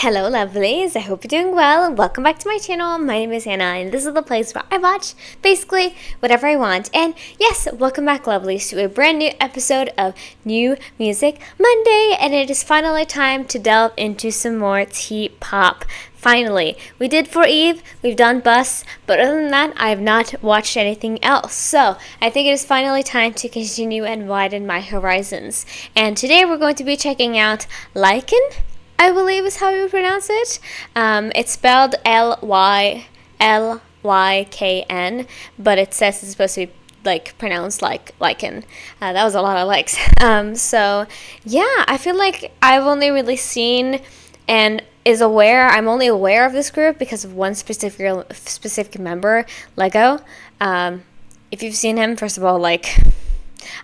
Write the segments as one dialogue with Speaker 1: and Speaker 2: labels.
Speaker 1: Hello lovelies, I hope you're doing well and welcome back to my channel. My name is Hannah and this is the place where I watch basically whatever I want. And yes, welcome back lovelies to a brand new episode of New Music Monday, and it is finally time to delve into some more T-pop. Finally, we did For Eve, we've done Bus, but other than that, I have not watched anything else. So, I think it is finally time to continue and widen my horizons. And today we're going to be checking out LYKN, I believe is how you pronounce it. It's spelled LYKN, but it says it's supposed to be pronounced like LYKN. That was a lot of likes. So yeah, I feel like I've only really seen and I'm only aware of this group because of one specific member, Lego. If you've seen him, first of all,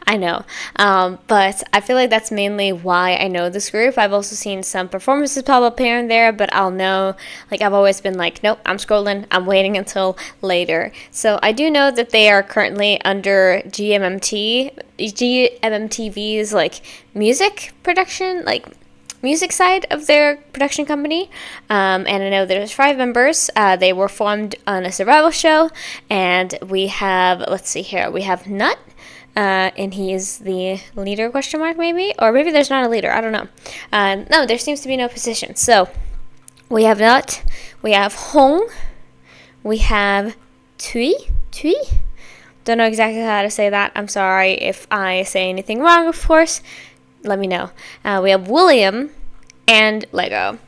Speaker 1: I know, but I feel like that's mainly why I know this group. I've also seen some performances pop up here and there, but I'll know, I've always been nope, I'm scrolling, I'm waiting until later. So I do know that they are currently under GMMTV's, music production, music side of their production company, and I know there's 5 members. They were formed on a survival show, and we have, we have Nut, and he is the leader, maybe? Or maybe there's not a leader, I don't know. No, there seems to be no position. So, we have Nut, we have Hong, we have Tui? Don't know exactly how to say that. I'm sorry if I say anything wrong, of course. Let me know. We have William and Lego.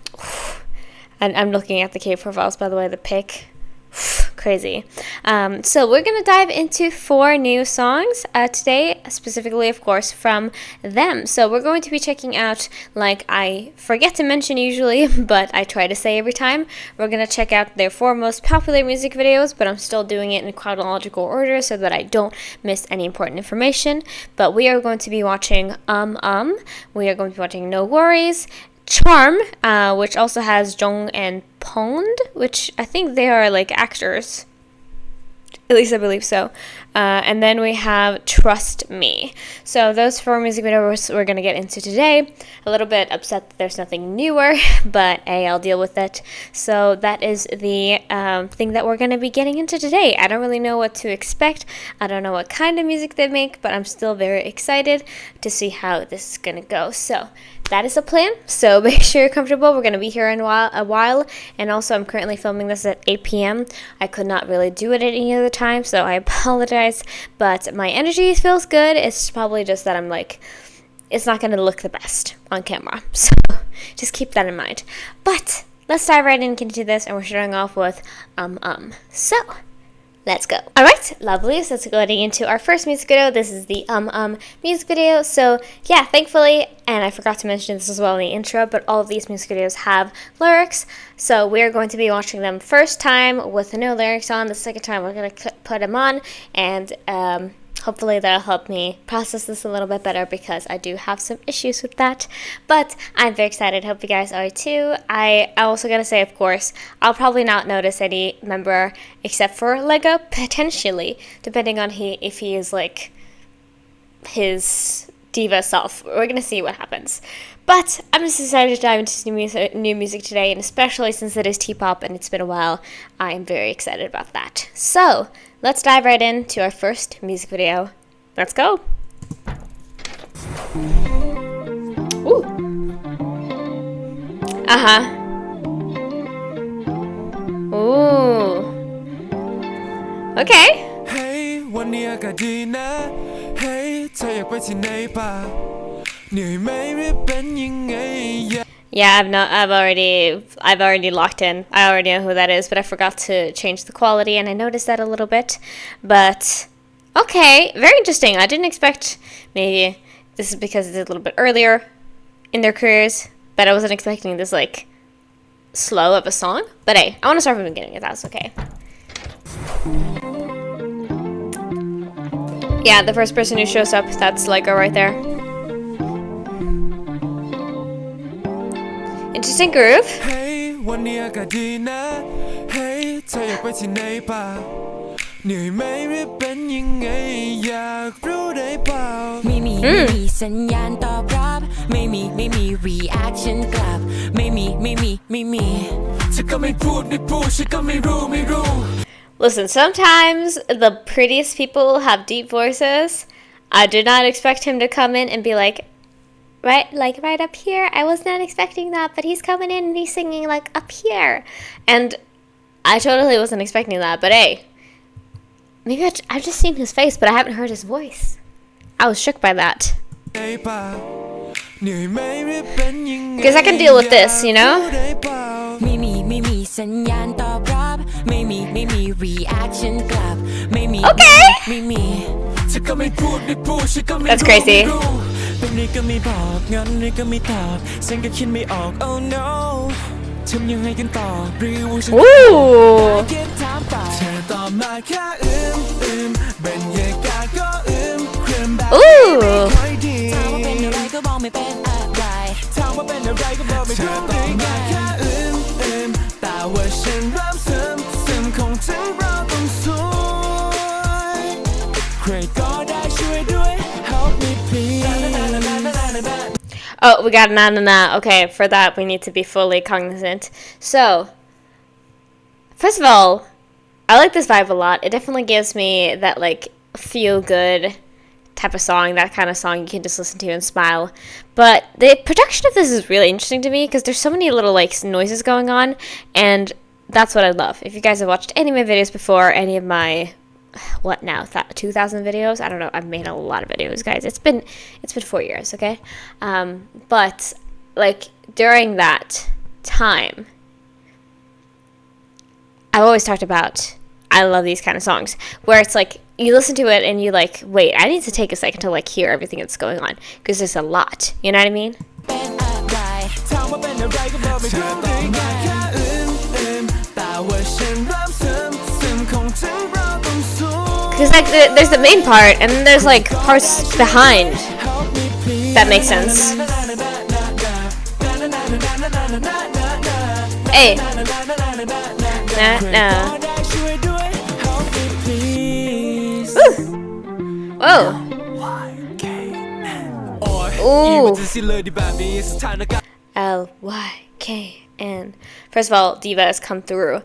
Speaker 1: And I'm looking at the K profiles, by the way, the pic. Crazy. So we're going to dive into 4 new songs today, specifically, of course, from them. So we're going to be checking out, I forget to mention usually, but I try to say every time, we're going to check out their 4 most popular music videos, but I'm still doing it in chronological order so that I don't miss any important information. But we are going to be watching we are going to be watching No Worries, Charm, which also has Jung and Pond, which I think they are actors. At least I believe so. And then we have Trust Me. So those 4 music videos we're going to get into today. A little bit upset that there's nothing newer, but I'll deal with it. So that is the thing that we're going to be getting into today. I don't really know what to expect. I don't know what kind of music they make, but I'm still very excited to see how this is going to go. So that is the plan, so make sure you're comfortable. We're going to be here in a while, and also I'm currently filming this at 8 p.m. I could not really do it at any other time, so I apologize, but my energy feels good. It's probably just that I'm it's not going to look the best on camera, so just keep that in mind. But let's dive right into this, and we're starting off with So let's go. Alright, lovely. So let's go into our first music video. This is the music video. So yeah, thankfully, and I forgot to mention this as well in the intro, but all of these music videos have lyrics. So we're going to be watching them first time with no lyrics on. The second time we're going to put them on, and hopefully that'll help me process this a little bit better because I do have some issues with that. But I'm very excited. Hope you guys are too. I also gotta say, of course, I'll probably not notice any member except for Lego, potentially, depending on if he is his diva self. We're gonna see what happens. But I'm just excited to dive into new music today, and especially since it is T-pop and it's been a while, I am very excited about that. So let's dive right into our first music video. Let's go. Ooh. Ooh. Okay.
Speaker 2: Hey, วันนี้อากาศดีนะ Hey เธออยากไปที่ไหนป่ะเหนื่อยไหมหรือเป็นยังไง
Speaker 1: Yeah, I've already locked in. I already know who that is, but I forgot to change the quality, and I noticed that a little bit. But okay, very interesting. I didn't expect, maybe this is because it's a little bit earlier in their careers, but I wasn't expecting this slow of a song. But hey, I want to start from the beginning if that's okay. Yeah, the first person who shows up, that's Lego right there. Interesting groove.
Speaker 2: Hey วันนี้อากาศดีนะ Hey เธออยากไปที่ไหนป่ะเหนื่อยไหมหรือเป็นยังไงอยากรู้ได้เปล่าไม่มีสัญญาณตอบรับ
Speaker 3: ไม่มี reaction กลับไม่มี
Speaker 2: ฉันก็ไม่พูดฉันก็ไม่รู้
Speaker 1: Listen, sometimes the prettiest people have deep voices. I did not expect him to come in and be like right up here. I was not expecting that, but he's coming in and he's singing like up here. And I totally wasn't expecting that, but hey, maybe I've just seen his face, but I haven't heard his voice. I was shook by that. Because I can deal with this, you know?
Speaker 3: ไม่มีสัญญาณตอบรับไม่มี reaction กลับไม่มี
Speaker 1: Okay.
Speaker 3: ไม่มี
Speaker 1: That's crazy.
Speaker 2: เป็นนี่ก็ไม่บอกงั้นนี่ก็ไม่ตอบฉันก็คิดไม่ออก oh no ทำยังไงกันต่อหรือว่าฉัน
Speaker 1: Ooh.
Speaker 2: เธอตอบมาแค่บรรยากาศก็เคลื่อนแบบไม่ค่อยดี
Speaker 3: ถามว่าเป็นอะไรก็บอกไม่เป็นอะไร
Speaker 2: ถามว่าเป็นอะไรก็บอกไม่ถูกได้ไงแค่แต่ว่าฉันเริ่มซึมคงถึงเราต้องสวยใครก็ได้ช่วยด้วย help me please
Speaker 1: Oh, we got na. Okay, for that we need to be fully cognizant. So, first of all, I like this vibe a lot. It definitely gives me that like feel good type of song, that kind of song you can just listen to and smile. But the production of this is really interesting to me because there's so many little like noises going on, and that's what I love. If you guys have watched any of my videos before, any of my 2,000 videos, I don't know, I've made a lot of videos, guys. It's been 4 years, okay? But like during that time, I've always talked about, I love these kind of songs where it's like you listen to it and you like, wait, I need to take a second to like hear everything that's going on because there's a lot, you know what I mean?
Speaker 3: เป็นอะไร
Speaker 2: ถามว่าเป็นอะไรก็บอกไม่ถูกได้ไงแค่แต่ว่าฉันเริ่มซึมคงถึงเราต้องสวย
Speaker 1: Because like there's the main part and then there's like parts behind. That makes sense. Hey. Nah. Whoa. Ooh. LYKN. First of all, Diva has come through.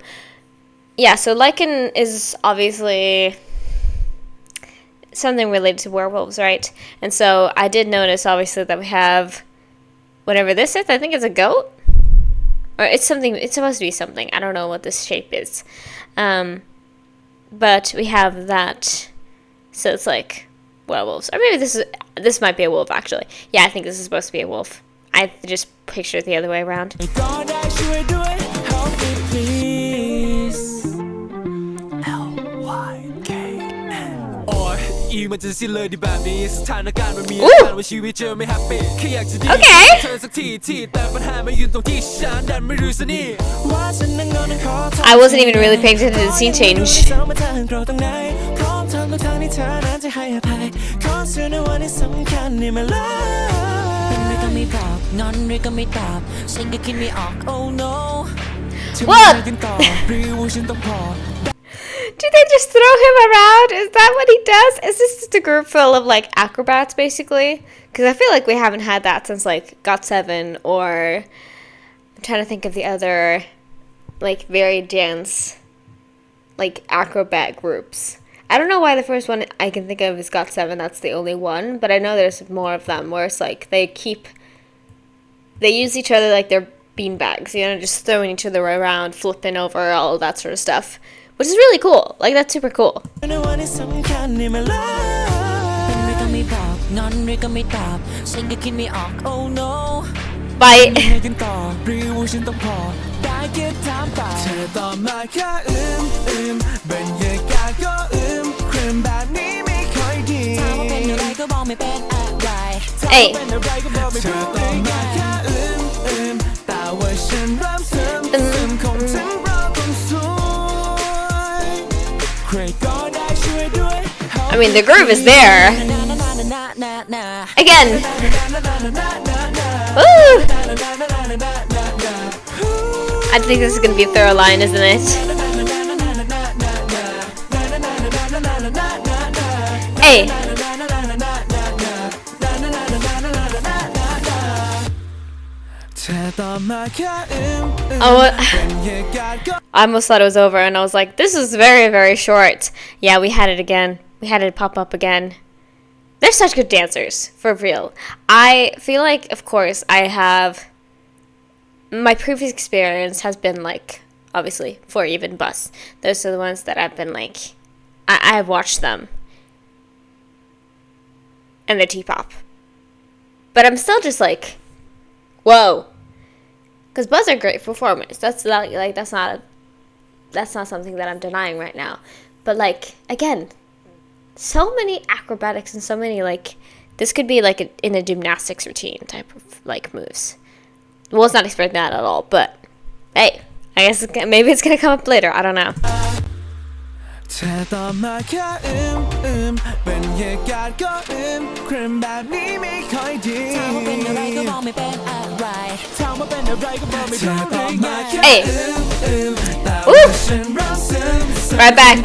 Speaker 1: Yeah, so LYKN is obviously something related to werewolves, right? And so I did notice, obviously, that we have whatever this is. I think it's a goat, or it's something. It's supposed to be something. I don't know what this shape is, but we have that. So it's like werewolves, or maybe this might be a wolf actually. Yeah, I think this is supposed to be a wolf. I just pictured it the other way around. Okay. I wasn't even really paying attention to the scene change. What? Do they just throw him around? Is that what he does? Is this just a group full of like acrobats basically? Because I feel like we haven't had that since like GOT7, or I'm trying to think of the other like very dance like acrobat groups. I don't know why the first one I can think of is GOT7. That's the only one, but I know there's more of them where it's like they use each other like they're beanbags, you know, just throwing each other around, flipping over, all that sort of stuff. Which is really cool. Like, that's super cool. Bye. Hey. I mean, the groove is there. Again. Woo! I think this is gonna be a thorough line, isn't it? Hey. I almost thought it was over, and I was like, this is very, very short. Yeah, we had it again. We had it pop up again. They're such good dancers, for real. I feel like, of course, my previous experience has been like, obviously, 4EVEN Bus. Those are the ones that I've been like, I have watched them. And the T-pop. But I'm still just like, whoa. Because Buzz are great performers. That's not something that I'm denying right now. But like, again, so many acrobatics and so many like, this could be like in a gymnastics routine type of like moves. Was not expecting that at all, but hey, I guess maybe it's gonna come up later. I don't know.
Speaker 2: เธอตอบมาแค่บรรยากาศก็ครึมแบบนี้ไม่ค่อยดีถามว่าเป็นอะไรก็บอกไม่เป็นอะไรถามว่าเป็นอะไรก็บอกไม่เป็นอะไร
Speaker 1: Hey. Ooh. Right back.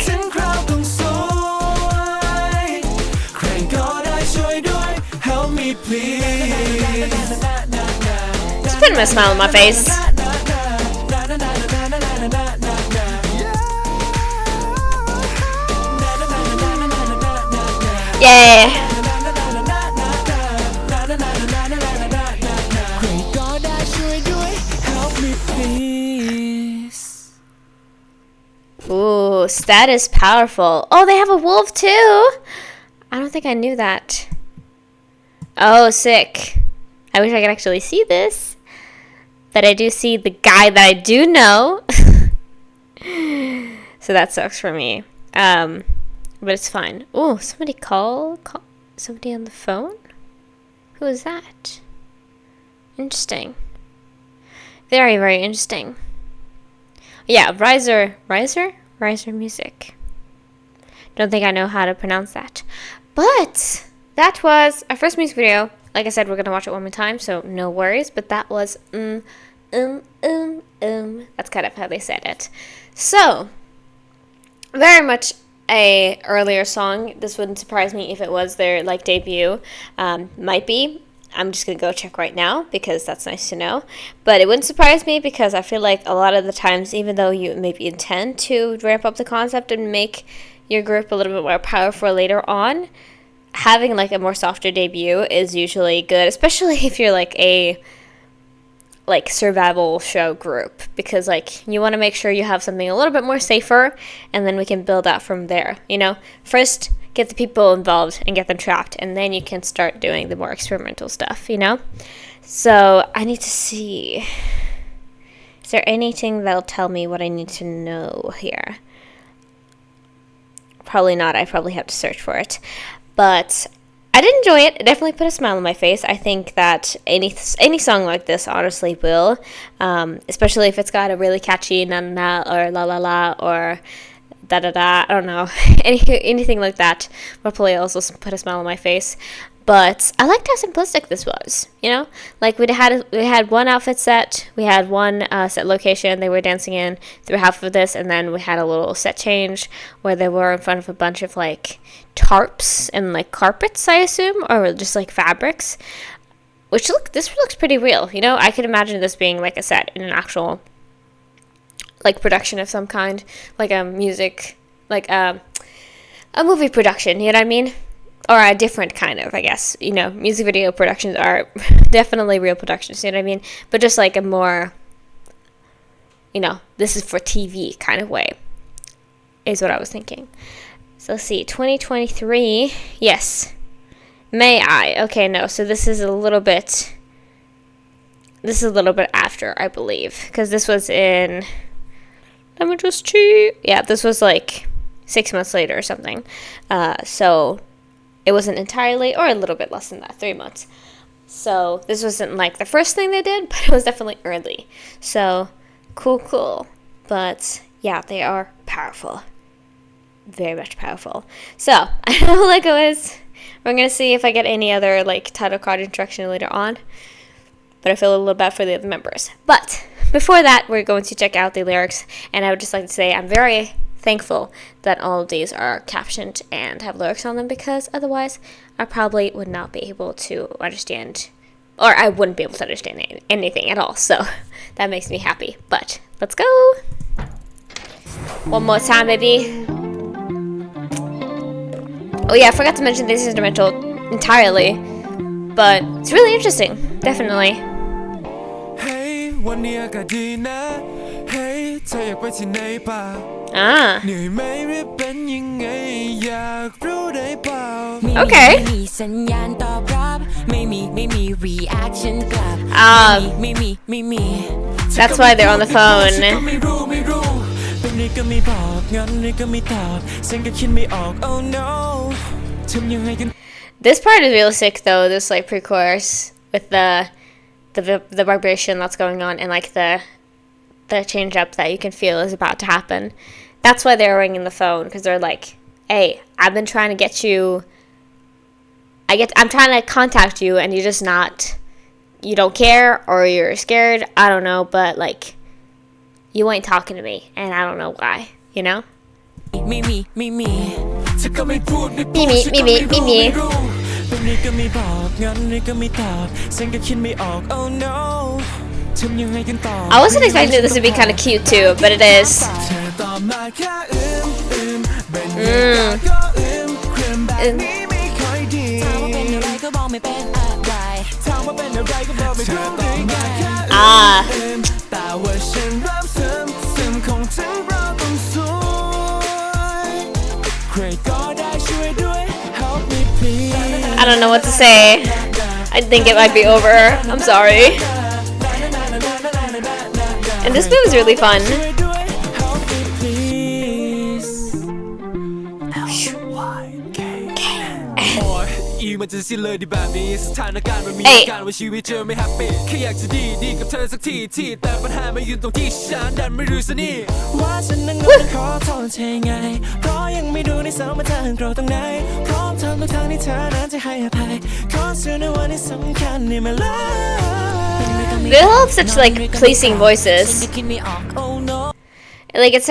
Speaker 2: ใครก็ได้ช่วยด้วย Help me please
Speaker 1: Just putting a smile on my face. Yeah. Ooh, that is powerful. Oh, they have a wolf too. I don't think I knew that. Oh, sick. I wish I could actually see this. But I do see the guy that I do know. So that sucks for me. But it's fine. Oh, somebody call somebody on the phone? Who is that? Interesting. Very, very interesting. Yeah, Riser Music. Don't think I know how to pronounce that. But that was our first music video. Like I said, we're gonna watch it one more time, so no worries. But that was That's kind of how they said it. So, very much a earlier song. This wouldn't surprise me if it was their like debut. Might be. I'm just gonna go check right now because that's nice to know. But it wouldn't surprise me because I feel like a lot of the times, even though you maybe intend to ramp up the concept and make your group a little bit more powerful later on, having like a more softer debut is usually good, especially if you're like a survival show group, because like you want to make sure you have something a little bit more safer, and then we can build out from there, you know. First get the people involved and get them trapped, and then you can start doing the more experimental stuff, you know. So I need to see, is there anything that'll tell me what I need to know here? Probably not. I probably have to search for it, but I did enjoy it. It definitely put a smile on my face. I think that any song like this honestly will, especially if it's got a really catchy na na na or la la la or da da da. I don't know, anything like that will probably also put a smile on my face. But I liked how simplistic this was, you know? Like, we had one outfit set, we had one set location they were dancing in through half of this, and then we had a little set change where they were in front of a bunch of, like, tarps and, like, carpets, I assume, or just, like, fabrics. This looks pretty real, you know? I could imagine this being, like, a set in an actual, like, production of some kind, like a music, like, a movie production, you know what I mean? Or a different kind of, I guess, you know, music video productions are definitely real productions, you know what I mean? But just like a more, you know, this is for TV kind of way, is what I was thinking. So let's see, 2023, yes. May I? Okay, no, so this is a little bit after, I believe, because this was in, let me just check. Yeah, this was like 6 months later or something. So it wasn't entirely, or a little bit less than that, 3 months. So this wasn't like the first thing they did, but it was definitely early. So cool. But yeah, they are powerful. Very much powerful. So I don't know like it was. We're going to see if I get any other like title card instruction later on. But I feel a little bad for the other members. But before that, we're going to check out the lyrics. And I would just like to say I'm very thankful that all of these are captioned and have lyrics on them, because otherwise I probably would not be able to understand or I wouldn't be able to understand anything at all. So that makes me happy. But let's go. One more time, baby. Oh yeah, I forgot to mention this instrumental entirely, but it's really interesting, definitely.
Speaker 2: Hey วันนี้อากาศดีนะ Hey เธออยากไปที่ไหนป่ะ เหนื่อยไหมหรือเป็นยังไงอยากรู้ได้เปล่า
Speaker 1: Okay.
Speaker 3: ไม่มีสัญญาณตอบรับไม่มี reaction กลับไม่มี
Speaker 1: That's why they're on the phone.
Speaker 2: ไม่รู้เป็นนี่ก็ไม่บอกงั้นนี่ก็ไม่ตอบฉันก็คิดไม่ออก Oh no ทำยังไงกัน
Speaker 1: This part is really sick though, this like pre-chorus with the vibration that's going on and like the change up that you can feel is about to happen. That's why they're ringing the phone, because they're like, hey, I've been trying to get you, I'm trying to contact you and you're just not, you don't care or you're scared, I don't know, but like, you ain't talking to me and I don't know why, you know?
Speaker 3: ไม่
Speaker 2: เธอก็ไม่พูดไม่พูด
Speaker 1: มี
Speaker 2: เป็นนี่ก็ไม่บอกงั้นนี่ก็ไม่ตอบฉันก็คิดไม่ออก Oh no ทำยังไงกันต่อ
Speaker 1: I wasn't expecting this to be kind of cute too, but it is.
Speaker 2: เธอตอบมาแค่เป็นเหตุการณ์ก็เคลื่อนแบบนี้ไม่ค่อยดี
Speaker 3: ถามว่าเป็นอะไรก็บอกไม่เป็นอะไร
Speaker 2: ถามว่าเป็นอะไรก็บอกไม่รู้ได้ไงแค่แต่ว่าฉันเริ่มซึมคงถึงเราต้องสวยใครก็ได้ช่วยด้วย Help me please
Speaker 1: I don't know what to say. I think it might be over. I'm sorry. And this move is really fun.
Speaker 2: ช่วยด้วย Help me please LYKN โอ้ยอีมันจะสิ้นเลยดีแบบนี้สถานการณ์มันมีอาการว่าชีวิตเจอไม่แฮปปี้แค่อยากจะดีกับเธอสักทีแต่ปัญหามาอยู่ตรงที่ฉันดันไม่รู้ซะนี่ว่าฉันนั้นขอโทษเธอไงเพราะยังไม่ดูในสมรรถนะเราตรงไหนพร้อมทำทุกทางที่เธอนั้นจะให้อภัยขอเชื่อในวันที่สำคัญในมาแล้ว
Speaker 1: They all have such like pleasing voices. Like it's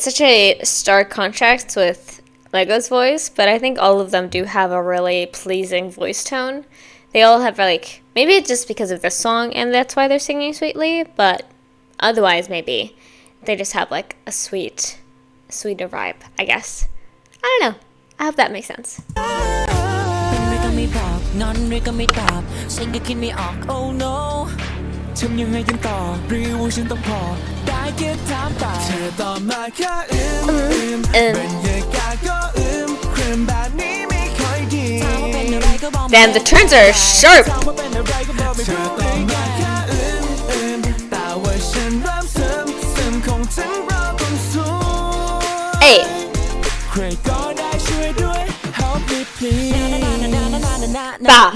Speaker 1: such a stark contrast with Lego's voice, but I think all of them do have a really pleasing voice tone. They all have like, maybe it's just because of the song and that's why they're singing sweetly, but otherwise maybe they just have like a sweeter vibe, I guess. I don't know. I hope that makes sense.
Speaker 3: ไม่บอกนอนหรือก็ไม่ตอบฉันก็คิดไม่ออก Oh no
Speaker 2: ทำยังไงกันต่อหรือว่าฉันต้องพอได้แค่ถามต่อเธอตอบมาแค่บรรยากาศก็เคลื่อนแบบนี้ไม่ค่อยดี
Speaker 1: Damn, the turns are sharp.
Speaker 2: ถามว่าเป็นอะไรก็บอกไม่รู้ได้ไงแค่แต่ว่าฉันเริ่มซึมคงถึงเราต้องสวย
Speaker 1: Hey.
Speaker 2: ใครก็ได้ช่วยด้วย Help me please
Speaker 1: Bah.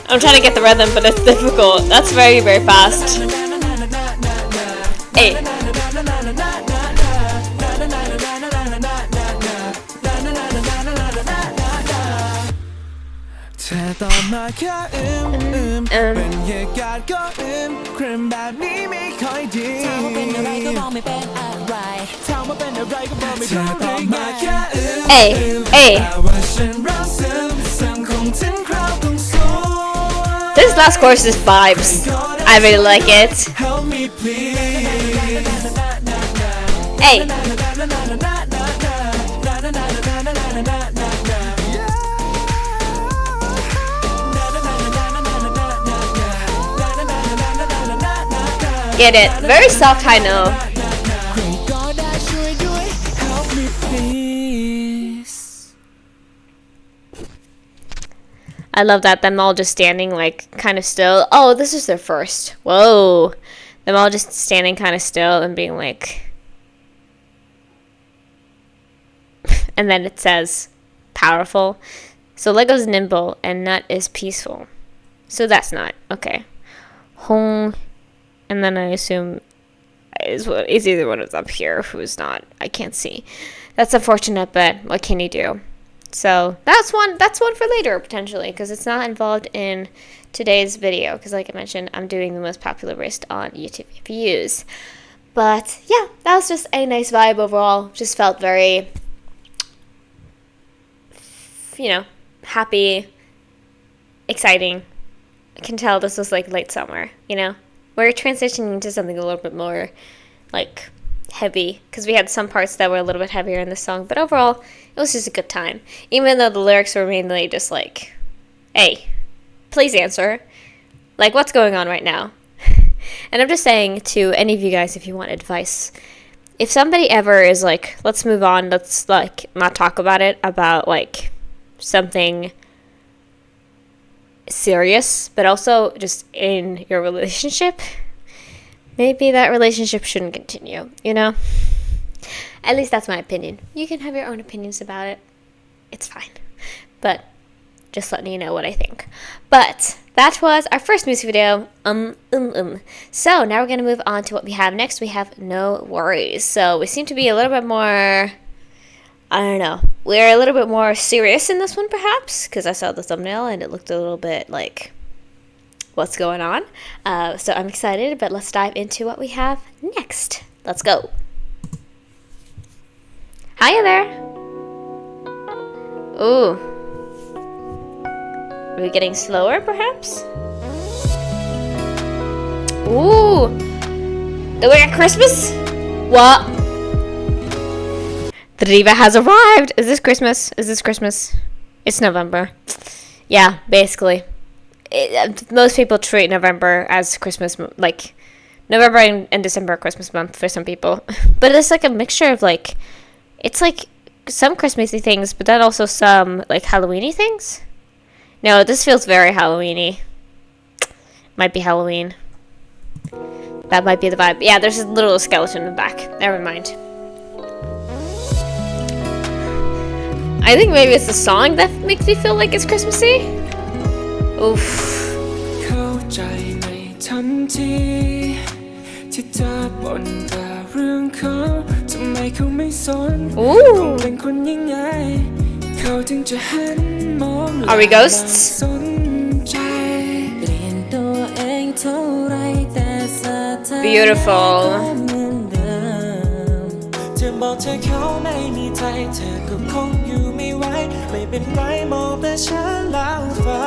Speaker 1: I'm trying to get the rhythm, but it's difficult. That's very, very fast. Hey. Hey, hey. This last chorus is vibes. I really like it. Hey. Get it? Very soft high note. I love that. Them all just standing like kind of still. Oh, this is their first. Whoa. Them all just standing kind of still and being like. And then it says powerful. So Lego's nimble and Nut is peaceful. So that's Nut. Okay. Hong. And then I assume is either one of them up here who's not. I can't see. That's unfortunate, but what can you do? So that's one for later potentially, because it's not involved in today's video, because like I mentioned, I'm doing the most popular list on YouTube views. But yeah, that was just a nice vibe overall. Just felt very happy, exciting. I can tell this was like late summer, We're transitioning to something a little bit more like heavy, because we had some parts that were a little bit heavier in the song, but overall it was just a good time, even though the lyrics were mainly just like, hey, please answer, like, what's going on right now? And I'm just saying to any of you guys, if you want advice, if somebody ever is like, let's move on, let's like not talk about it, about like something serious, but also just in your relationship, maybe that relationship shouldn't continue, At least that's my opinion. You can have your own opinions about it. It's fine. But just letting you know what I think. But that was our first music video. So now we're going to move on to what we have next. We have No Worries. So we seem to be a little bit more, I don't know. We're a little bit more serious in this one, perhaps, because I saw the thumbnail and it looked a little bit like, what's going on? So I'm excited, but let's dive into what we have next. Let's go. Hiya there. Ooh. Are we getting slower, perhaps? Ooh. Do we got Christmas? What? The diva has arrived. Is this Christmas? It's November. Yeah, basically. Most people treat November as Christmas, like November and December are Christmas month for some people. But it's like a mixture of like, it's like some Christmassy things, but then also some like Halloweeny things. No, this feels very Halloweeny. Might be Halloween. That might be the vibe. Yeah, there's a little skeleton in the back. Never mind. I think maybe it's the song that makes me feel like it's Christmassy. Oof.
Speaker 2: เข้าใจในทันทีที่เธอบ่นแต่เรื่องเขาทำไมเขาไม่สนคงเป็นคนยังไงเขาถึงจะหันมอง
Speaker 1: Are we ghosts?
Speaker 2: สนใจเปลี่ยนตัวเองเท่าไรแต่สถานะ
Speaker 1: Beautiful.
Speaker 2: เหมือนเดิมเธอบอกเธอเขาไม่มีใจเธอก็คงอยู่ไม่ไหวไม่เป็นไรมองแต่ฉันแล้วฟ้า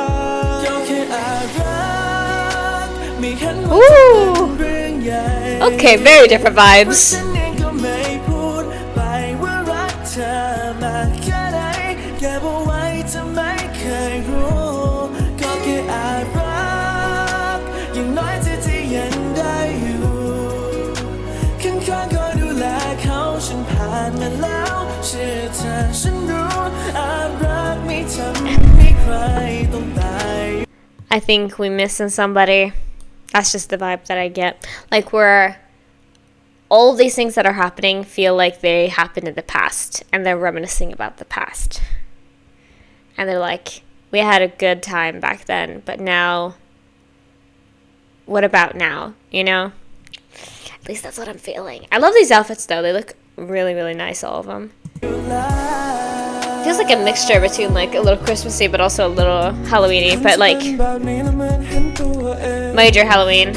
Speaker 1: Ooh. Okay, very different vibes. I think we're missing somebody. That's just the vibe that I get. Like, where all these things that are happening feel like they happened in the past, and they're reminiscing about the past. And they're like, we had a good time back then, but now, what about now, At least that's what I'm feeling. I love these outfits, though. They look really, really nice, all of them. Feels like a mixture between like a little Christmassy but also a little Halloweeny, but like major Halloween.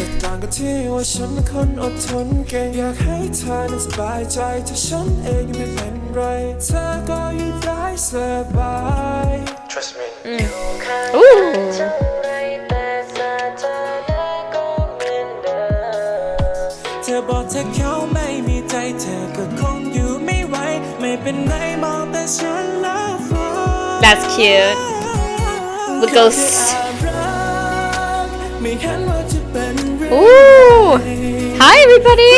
Speaker 2: Trust me.
Speaker 1: Ooh. That's cute. The ghosts. Ooh! Hi, everybody!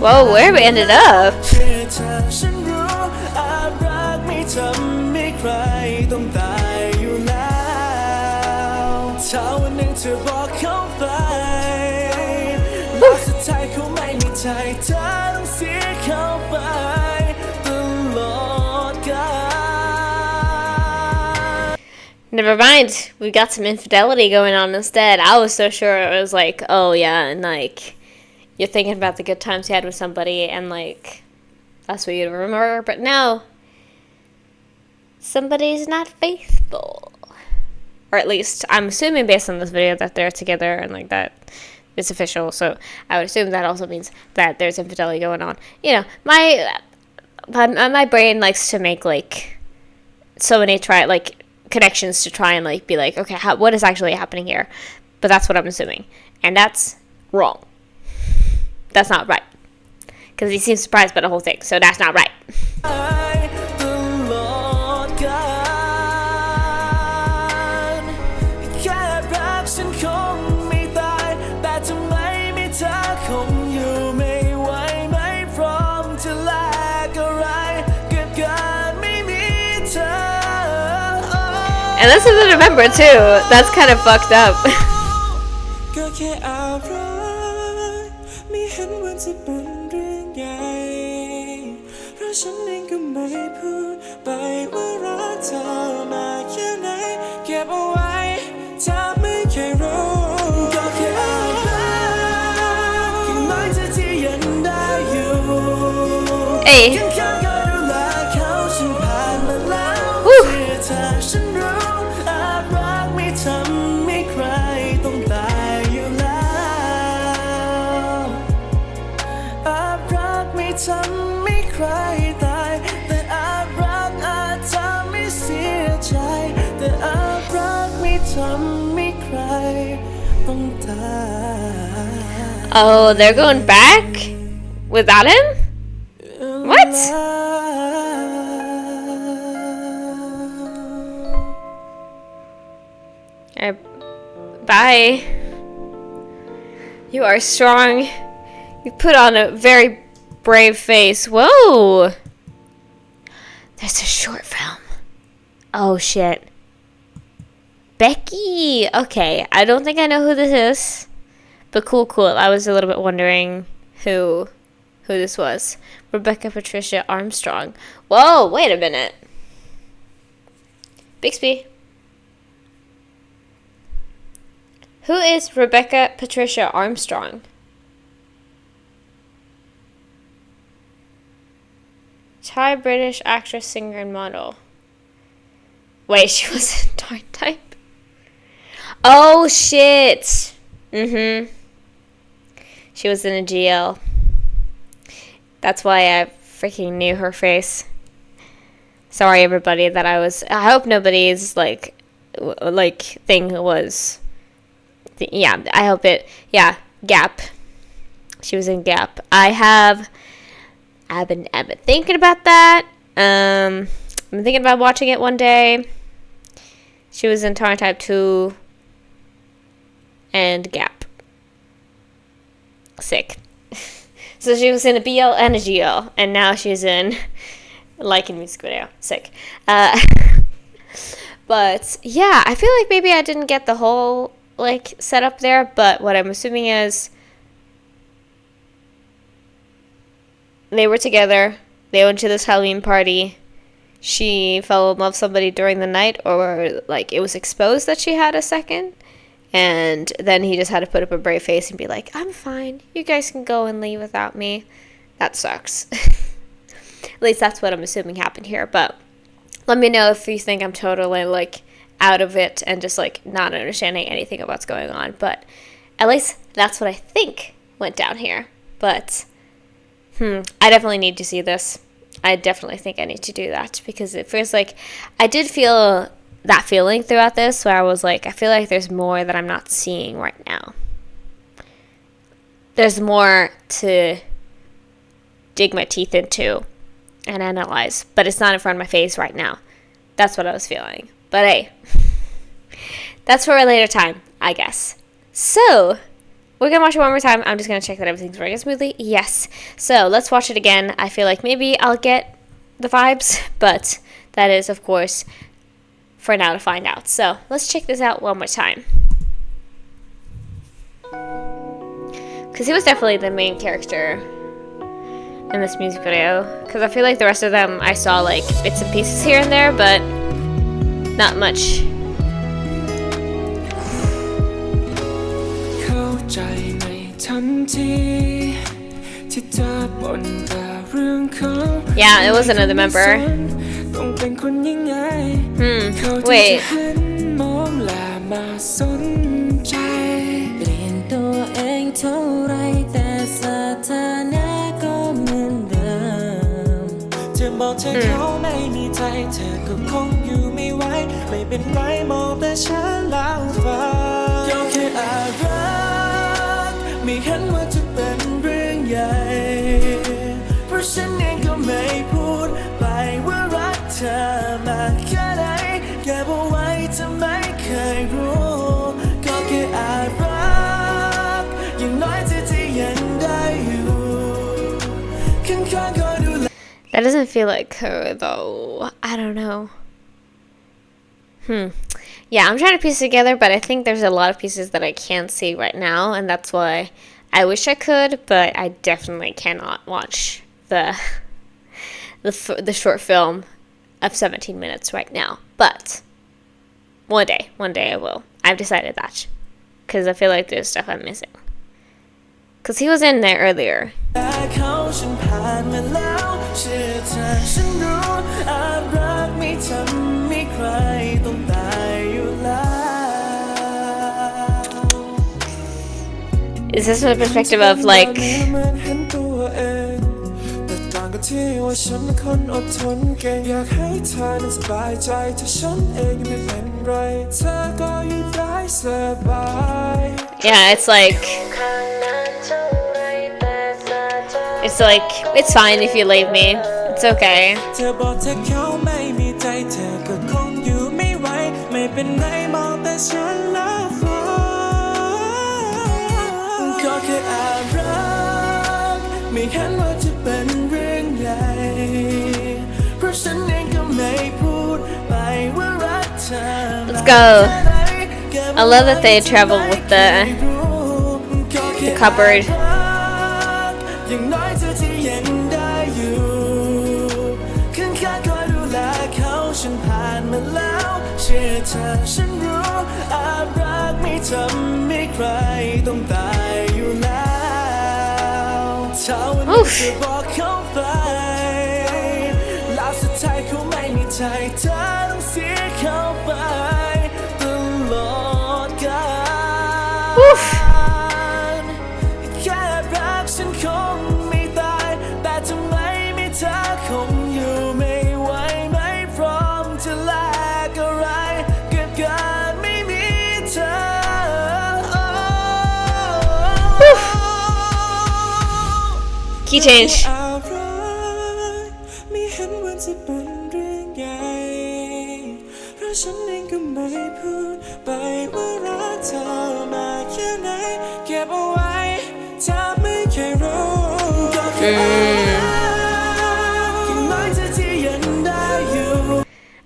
Speaker 1: Whoa, where we ended up? Never mind, we got some infidelity going on instead. I was so sure it was like, oh yeah, and like, you're thinking about the good times you had with somebody, and like, that's what you remember, but no. somebody's not faithful. Or at least, I'm assuming based on this video that they're together and like that it's official. So I would assume that also means that there's infidelity going on. You know, my brain likes to make like so many connections to try and like be like, okay, what is actually happening here? But that's what I'm assuming. And that's wrong. That's not right. Because he seems surprised by the whole thing. So that's not right.
Speaker 2: ตลอดกาลแค่รักฉันคงไม่ตายแต่ทำไมไม่เธอคงอยู่ไม่ไหวไม่พร้อมจะแลกอะไรกับการไม่มีเธอ
Speaker 1: And this is a remember too. That's kind of fucked up.
Speaker 2: ก็แค่เอารักไม่เห็นว่าจะเป็นเรื่องใหญ่เพราะฉันเองก็ไม่พูดไปว่ารักเธอมากแค่ไหนเก็บเอาไว้เธอไม่เคยรู้ก็แค่เอารักอย่างน้อยเธอที่ยังได้อยู่
Speaker 1: Hey.
Speaker 2: ยังข้างก็ดูแลเขาฉันผ่านมาแล้วเพื่อเธอฉันรู้อาจรักไม่ทำให้ใครต้องตายอยู่แล้วอาจรักไม่ทำให้ใครตายแต่อาจรักอาจทำให้เสียใจแต่อาจรักไม่ทำให้ใครต้องตาย
Speaker 1: Oh, they're going back? Without him? What? Bye. You are strong. You put on a very brave face. Whoa. There's a short film. Oh, shit. Becky. Okay, I don't think I know who this is. But cool. I was a little bit wondering who this was. Rebecca Patricia Armstrong. Whoa, wait a minute. Bixby. Who is Rebecca Patricia Armstrong? Thai British actress, singer, and model. Wait, she was in Dark Type? Oh, shit. She was in a GL. That's why I freaking knew her face. Sorry, everybody, that I hope nobody's, thing was... Yeah, I hope it... Yeah, Gap. She was in Gap. I've been thinking about that. I'm thinking about watching it one day. She was in Tar Type 2 and Gap. Sick. So she was in a BL and a GL, and now she's in LYKN music video. Sick. But yeah, I feel like maybe I didn't get the whole setup there, but what I'm assuming is they were together. They went to this Halloween party. She fell in love with somebody during the night, or it was exposed that she had a second. And then he just had to put up a brave face and be like, I'm fine. You guys can go and leave without me. That sucks. At least that's what I'm assuming happened here. But let me know if you think I'm totally, out of it and just, not understanding anything of what's going on. But at least that's what I think went down here. But, I definitely need to see this. I definitely think I need to do that. Because it feels like I did feel that feeling throughout this where I was like, I feel like there's more that I'm not seeing right now. There's more to dig my teeth into and analyze, but it's not in front of my face right now. That's what I was feeling. But hey, that's for a later time, I guess. So, we're going to watch it one more time. I'm just going to check that everything's working smoothly. Yes. So, let's watch it again. I feel like maybe I'll get the vibes, but that is, of course, for now to find out. So let's check this out one more time. Because he was definitely the main character in this music video. Because I feel like the rest of them I saw bits and pieces here and there, but not much. Yeah, it was another member.
Speaker 2: ต้องเป็นคนยังไงเขาจะ
Speaker 1: Wait
Speaker 2: เห็นมองและมาสนใจ
Speaker 3: เปลี่ยนตัวเองเท่าไรแต่สถานะก็เหมือนเดิม
Speaker 2: เธอบอกเธอเขาไม่มีใจเธอก็คงอยู่ไม่ไหวไม่เป็นไรมองแต่ฉันแล้วฟ้าก็แค่อารักไม่เห็นว่าจะเป็นเรื่องใหญ่เพราะฉันเองก็ไม่พูดไปว่ารักเธอมากแค่ไหนเก็บเอาไว้จะไม่เคยรู้ก็แค่อารักอย่างน้อยเธอที่ยังได้อยู่ข้างๆก็ดูแล
Speaker 1: That doesn't feel like her though. I don't know. Yeah, I'm trying to piece together, but I think there's a lot of pieces that I can't see right now, and that's why I wish I could, but I definitely cannot watch the short film of 17 minutes right now. But one day I will. I've decided that, because I feel like there's stuff I'm missing. Because he was in there earlier. Is this from the perspective of like yeah, it's like it's fine if you leave me. It's okay. Let's go. I love that they traveled with the cupboard. Oof. Key change.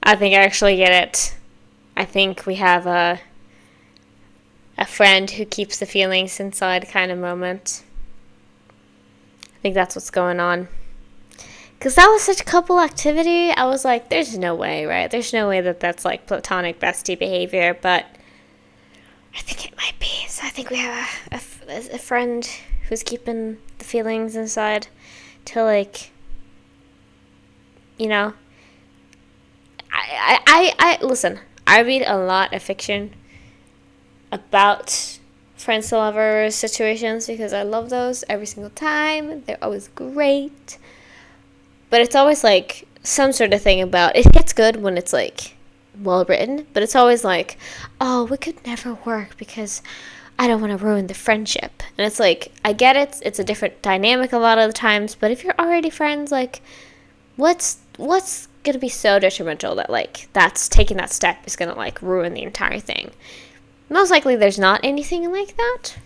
Speaker 1: I think I actually get it. I think we have a friend who keeps the feelings inside kind of moment. I think that's what's going on. Because that was such a couple activity. I was like, there's no way, right? There's no way that that's like platonic bestie behavior, but I think it might be. So I think we have a friend who's keeping the feelings inside to like, you know, I listen, I read a lot of fiction about friends to lovers situations because I love those every single time. They're always great. But it's always like some sort of thing about, it gets good when it's like well written, but it's always like, oh, we could never work because I don't want to ruin the friendship. And it's like, I get it, it's a different dynamic a lot of the times, but if you're already friends, like, what's gonna be so detrimental that like that's taking that step is gonna like ruin the entire thing? Most likely there's not anything like that,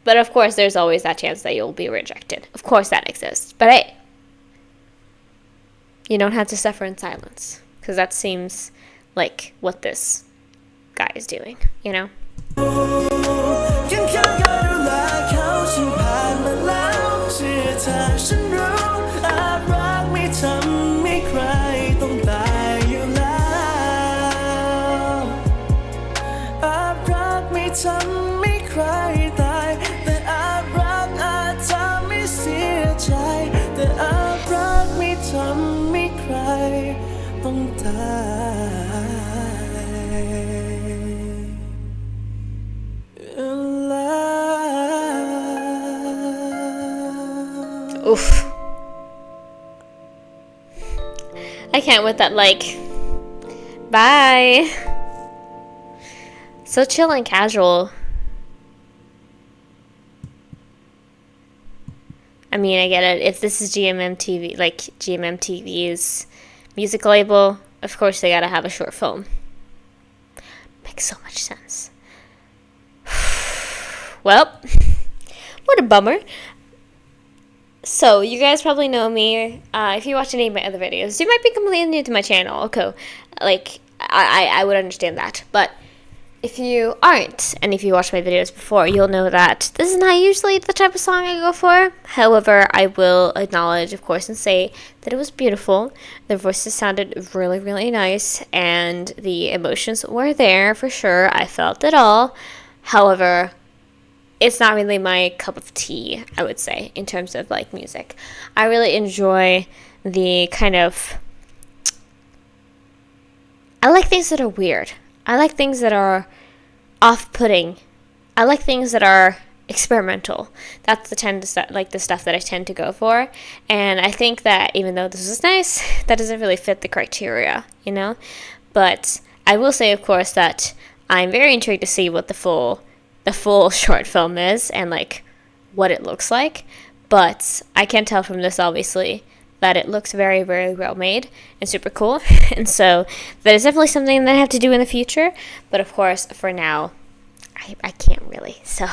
Speaker 1: but of course there's always that chance that you'll be rejected. Of course that exists, but hey, you don't have to suffer in silence, because that seems like what this guy is doing, you know?
Speaker 2: ตาย
Speaker 1: Oof. I can't with that, like, bye. So chill and casual. I mean, I get it. If this is GMM TV, like GMM TV's music label, of course they gotta have a short film. Makes so much sense. Well, what a bummer. So, you guys probably know me. If you watch any of my other videos, you might be completely new to my channel. Okay, like, I would understand that. But if you aren't, and if you watched my videos before, you'll know that this is not usually the type of song I go for. However, I will acknowledge, of course, and say that it was beautiful. The voices sounded really, really nice, and the emotions were there for sure. I felt it all. However, it's not really my cup of tea, I would say, in terms of, like, music. I really enjoy the kind of... I like things that are weird. I like things that are off-putting. I like things that are experimental. That's the stuff that I tend to go for. And I think that even though this is nice, that doesn't really fit the criteria, you know? But I will say, of course, that I'm very intrigued to see what the full short film is and, like, what it looks like. But I can tell from this, obviously, that it looks very, very well made and super cool. And so that is definitely something that I have to do in the future. But of course, for now, I can't really. So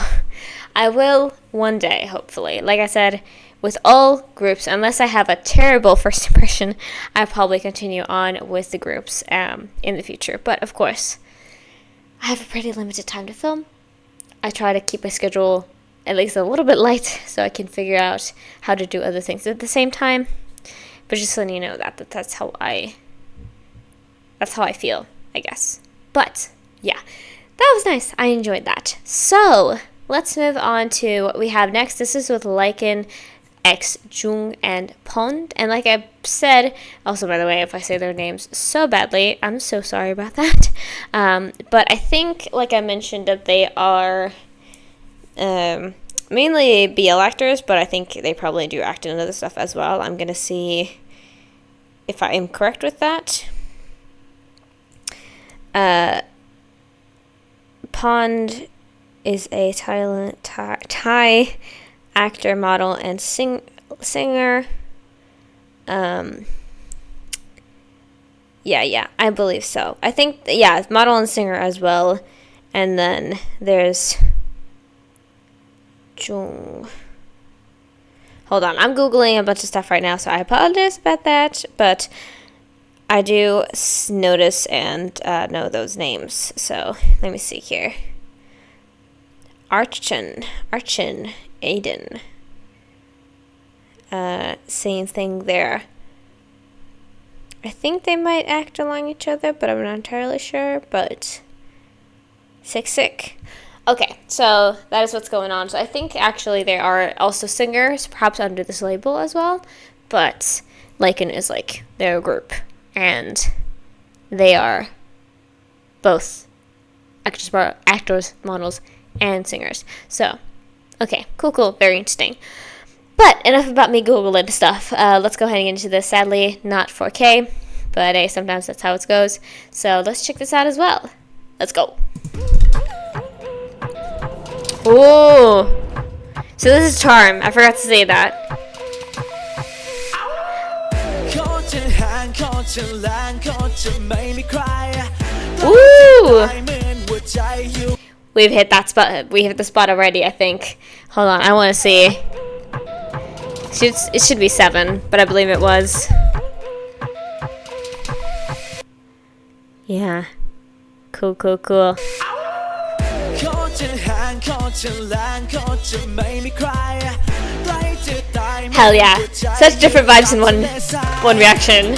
Speaker 1: I will one day, hopefully. Like I said, with all groups, unless I have a terrible first impression, I'll probably continue on with the groups in the future. But of course, I have a pretty limited time to film. I try to keep my schedule at least a little bit light so I can figure out how to do other things at the same time. But just letting you know that's how I feel, I guess. But yeah, that was nice. I enjoyed that. So let's move on to what we have next. This is with LYKN X JOONG and Pond. And like I said, also by the way, if I say their names so badly, I'm so sorry about that. But I think, like I mentioned, that they are mainly BL actors, but I think they probably do act in other stuff as well. I'm gonna see if I am correct with that. Pond is a Thai actor, model, and singer. Yeah, I believe so. I think, yeah, model and singer as well. And then there's JOONG. Hold on, I'm Googling a bunch of stuff right now, so I apologize about that. But I do notice and know those names. So let me see here. Archin, Aiden. Same thing there. I think they might act along each other, but I'm not entirely sure. But sick. Okay, so that is what's going on. So I think actually they are also singers, perhaps under this label as well. But LYKN is like their group, and they are both actors, models, and singers. So, okay, cool, very interesting. But enough about me Googling stuff. Let's go ahead and get into this. Sadly, not 4K, but hey, sometimes that's how it goes. So let's check this out as well. Let's go. Ooh. So this is Charm. I forgot to say that. Ooh. We've hit that spot. We hit the spot already, I think. Hold on, I want to see. It should be 7, but I believe it was. Yeah. Cool. Hell yeah. Such different vibes in one reaction.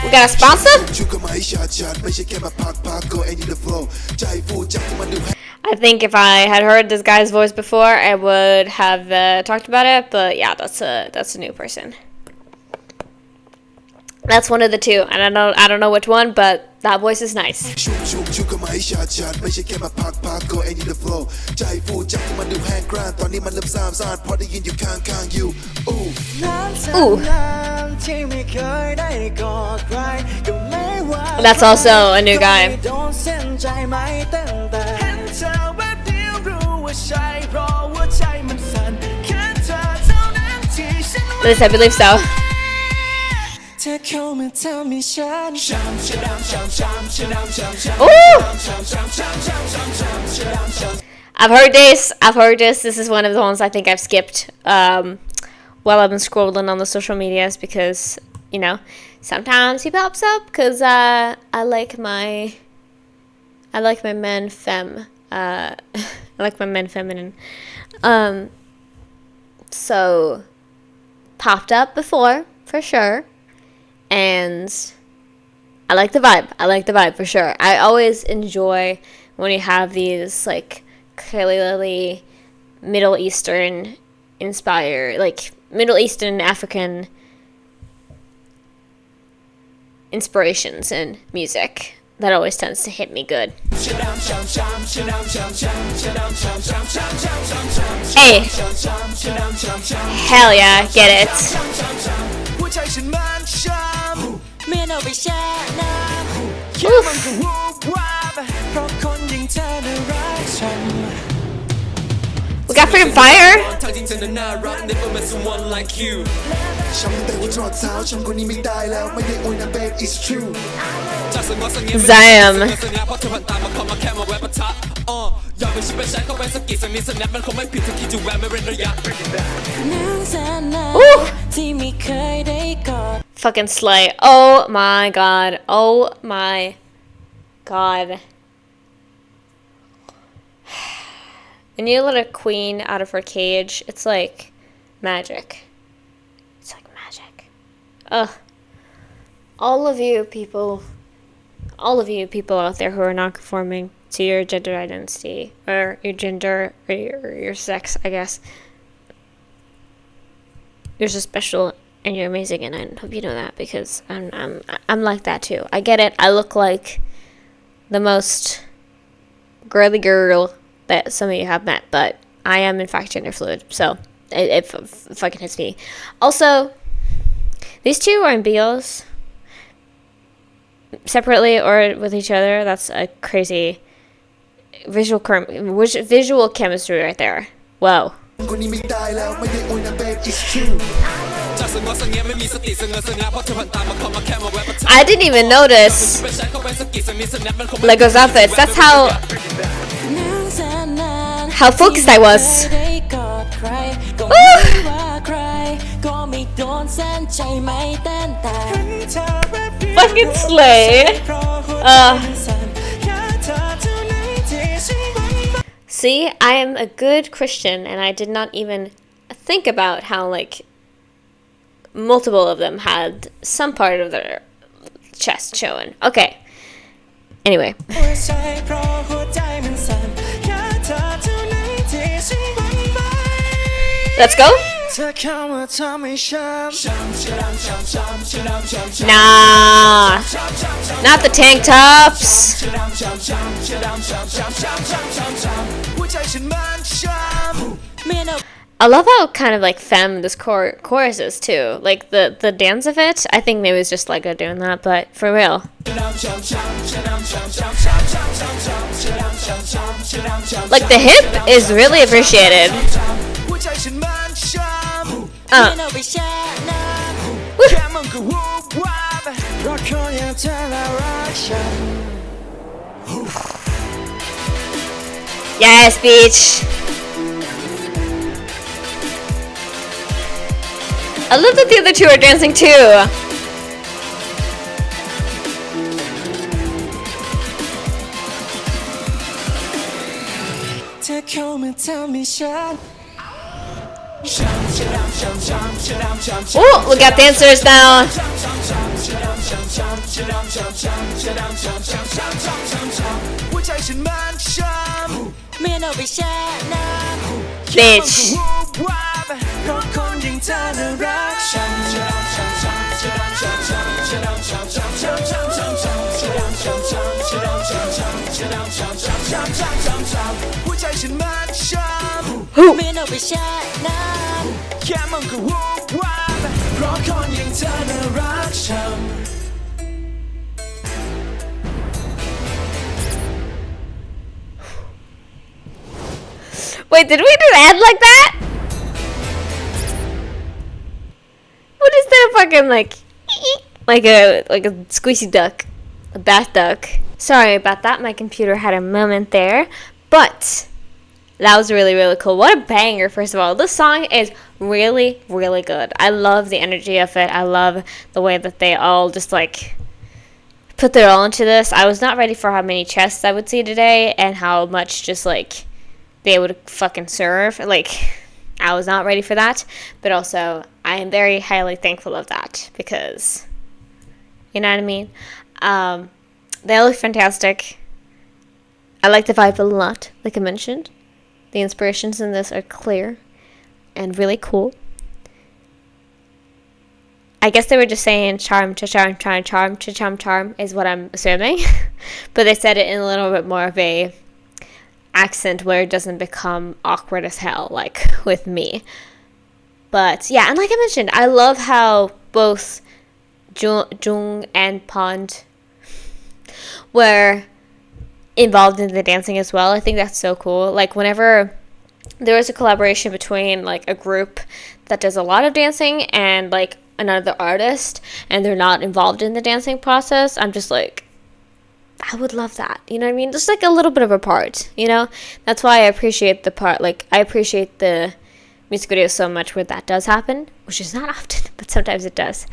Speaker 1: We got a sponsor? I think if I had heard this guy's voice before, I would have talked about it. But yeah, that's a new person. That's one of the two, and I don't know which one, but that voice is nice.
Speaker 4: ชุกก็มาให้ชัดไม่ใช่แค่มาพักก็ any the flow ใจฟูจับที่มันดูแห้งกร้านตอนนี้มันเริ่มซ้ำซ่านเพราะได้ยินอยู่ข้างๆ you
Speaker 1: Ooh. That's also a new guy. At least I believe so. Ooh! I've heard this. This is one of the ones I think I've skipped while I've been scrolling on the social medias because, you know, sometimes he pops up because I like my men femme. I like my men feminine. So popped up before for sure. And I like the vibe for sure. I always enjoy when you have these like clearly Middle Eastern inspired, like Middle Eastern African inspirations in music. That always tends to hit me good. Hey! Hell yeah, get it. We got freaking fire!
Speaker 4: ช้ำแต่ว่าจอดเท้าช้ำคนนี้ไม่ได้แล้วไม่ได้อวยนะ babe it's true
Speaker 1: Zam. Ooh. Fucking slay. Oh my god. Oh my god. When you let a queen out of her cage, it's like magic. It's like magic. Ugh. All of you people out there who are not conforming to your gender identity or your gender or your sex, I guess, you're so special and you're amazing, and I hope you know that because I'm like that too. I get it. I look like the most girly girl that some of you have met, but I am in fact gender fluid, so it fucking hits me. Also, these two are in bios. Separately or with each other, that's a crazy visual chemistry right there. Whoa. I didn't even notice Lego's outfits. That's how focused I was. Fucking slay. See, I am a good Christian and I did not even think about how like multiple of them had some part of their chest showing. Okay. Anyway. Let's go. Nah, not the tank tops. I love how kind of like femme this chorus is too. Like the dance of it, I think maybe it's just Lego doing that, but for real. Like the hip is really appreciated. Yes, beach. I love that the other two are dancing too. Oh, we got dancers now.
Speaker 3: เมียนเอาไปแช่น้ำ
Speaker 1: bitch
Speaker 2: เพราะคนอย่างเธอน่ารักฉันหัวใจฉันมันช้ำ
Speaker 3: เมียนเอาไปแช่น้ำ
Speaker 2: แค่มองก็วูบวาบเพราะคนอย่างเธอน่ารักฉัน
Speaker 1: Wait, did we just end like that? What is that fucking like a squeezy duck, a bath duck? Sorry about that. My computer had a moment there, but that was really, really cool. What a banger! First of all, this song is really, really good. I love the energy of it. I love the way that they all just like put their all into this. I was not ready for how many chests I would see today and how much just like they would fucking serve. Like, I was not ready for that, but also I am very highly thankful of that because, you know what I mean? They look fantastic. I like the vibe a lot, like I mentioned. The inspirations in this are clear and really cool. I guess they were just saying charm to charm, charm, charm to charm, charm is what I'm assuming. But they said it in a little bit more of a accent where it doesn't become awkward as hell, like with me. But yeah, and like I mentioned, I love how both JOONG and Pond were involved in the dancing as well. I think that's so cool. Like whenever there is a collaboration between like a group that does a lot of dancing and like another artist and they're not involved in the dancing process, I'm just like, I would love that. You know what I mean? Just like a little bit of a part, you know? That's why I appreciate the part. Like, I appreciate the music videos so much where that does happen, which is not often, but sometimes it does.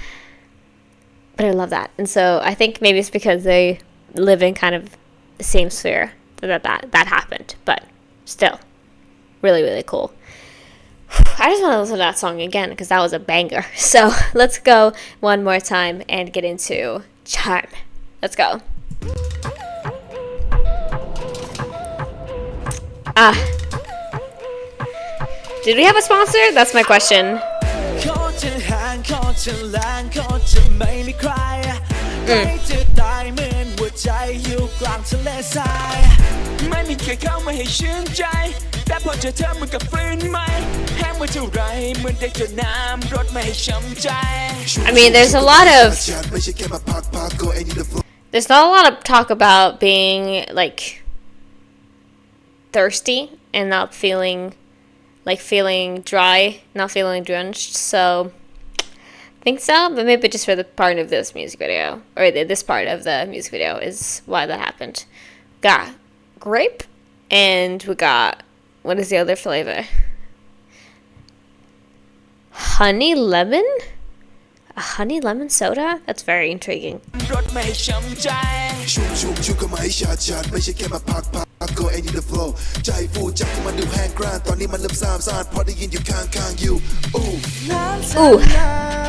Speaker 1: But I love that. And so I think maybe it's because they live in kind of the same sphere that happened. But still, really, really cool. I just want to listen to that song again because that was a banger. So let's go one more time and get into Charm. Let's go. Did we have a sponsor? That's my question. I mean, there's not a lot of talk about being like thirsty and not feeling dry, not feeling drenched. So I think so, but maybe just for the part of this music video, or this part of the music video is why that happened. Got grape, and we got, what is the other flavor? Honey lemon? A honey lemon soda? That's very intriguing. Ooh,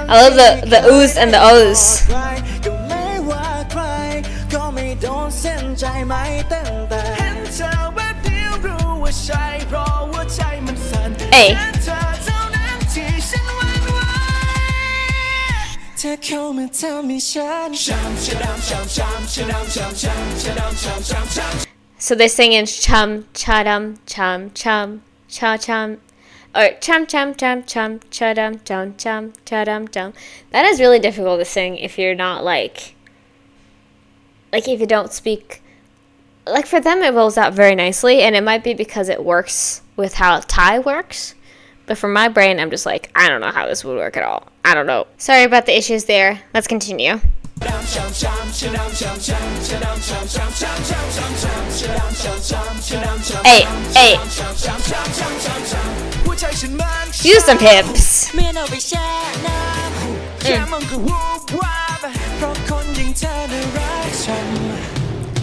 Speaker 1: I love the oohs and the ohs. Hey. So they're singing chum chadam chum chum cha chum, or chum chum chum chum chadam chum chum chadam chum. That is really difficult to sing if you're not like if you don't speak. Like for them it rolls out very nicely, and it might be because it works with how Thai works. But for my brain, I'm just like, I don't know how this would work at all. I don't know. Sorry about the issues there. Let's continue. Hey, hey. Use some hips.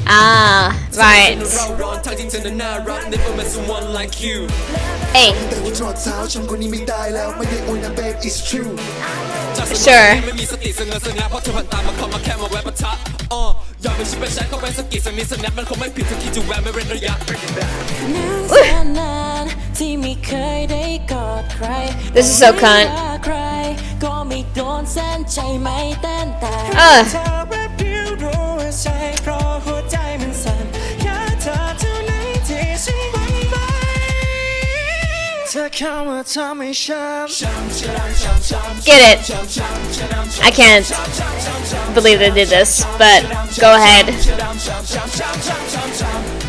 Speaker 1: Ah, right. Hey. Sure.
Speaker 2: ยอมไปชิบไปแชร์เข้าไปสกิดสักนิดสักนัดมันคงไม่ผิดถ้าคิดจะแวะไม่เว้นระยะ
Speaker 3: นานที่ไม่เคยได้กอดใคร
Speaker 1: This is so cunt
Speaker 3: ใครก็ไม่โดนเส้นใจไม่เต้นแต่
Speaker 2: เธอแวบเดียวรู้ว่าใช่เพราะหัวใจมันสั่นแค่เธอเท่านั้นที่ฉันหวั่นไหวเธอเข้ามาทำให้ช้ำ
Speaker 1: Get it I can't believe they did this but go ahead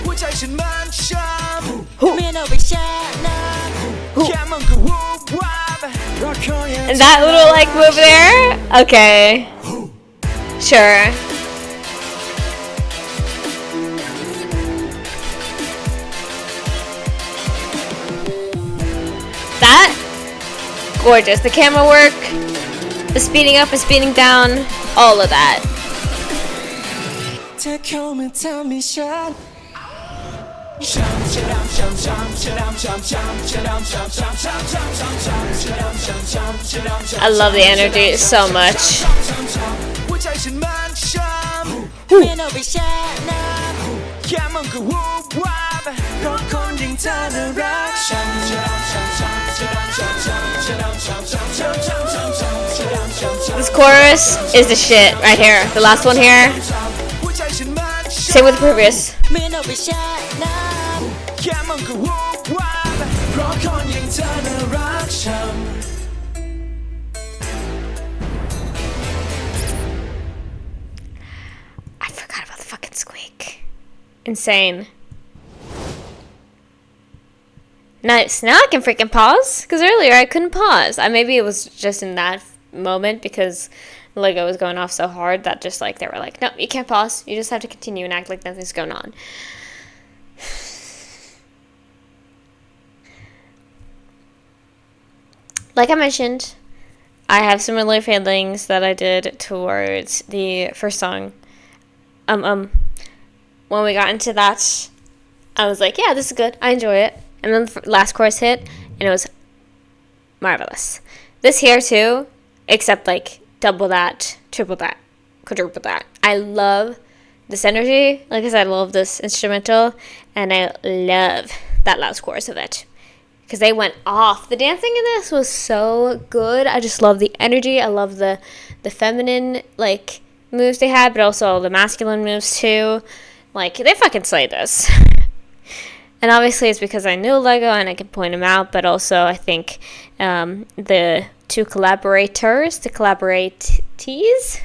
Speaker 2: หัวใจฉันมันช้ำ
Speaker 3: เมียนเอาไปแช่น้ำ
Speaker 2: แค่มันก็วูบวาบเพราะเขายัง
Speaker 1: and that little like move there okay sure that gorgeous the camera work the speeding up and speeding down all of that
Speaker 2: เธอเข้ามาทำให้ฉัน
Speaker 1: I love the energy so much
Speaker 2: หัวใจฉันมันช้ำ
Speaker 3: เมียนเอาไปแช่น้ำ
Speaker 2: แค่มันก็วูบวาบเพราะคนอย่างเธอน่ารักฉัน
Speaker 1: this chorus is the shit right here the last one here
Speaker 2: หัวใจฉันมันช้ำ
Speaker 1: same with the previous
Speaker 3: เมียนเอาไปแช่น้ำ
Speaker 2: แค่มันก็วูบวาบเพราะคนอย่างเธอน่ารักฉัน
Speaker 1: I forgot about the fucking squeak. Insane. Nice. Now I can freaking pause. Because earlier I couldn't pause. Maybe it was just in that moment because Lego was going off so hard that just like they were like, no, you can't pause. You just have to continue and act like nothing's going on. Like I mentioned, I have similar feelings that I did towards the first song. When we got into that, I was like, yeah, this is good. I enjoy it. And then the last chorus hit, and it was marvelous. This here, too, except, like, double that, triple that, quadruple that. I love this energy. Like I said, I love this instrumental, and I love that last chorus of it. Because they went off. The dancing in this was so good. I just love the energy. I love the feminine, like, moves they had, but also the masculine moves too. Like, they fucking slayed this. And obviously it's because I knew Lego and I could point them out, but also I think the two collaborators, the collaboratees,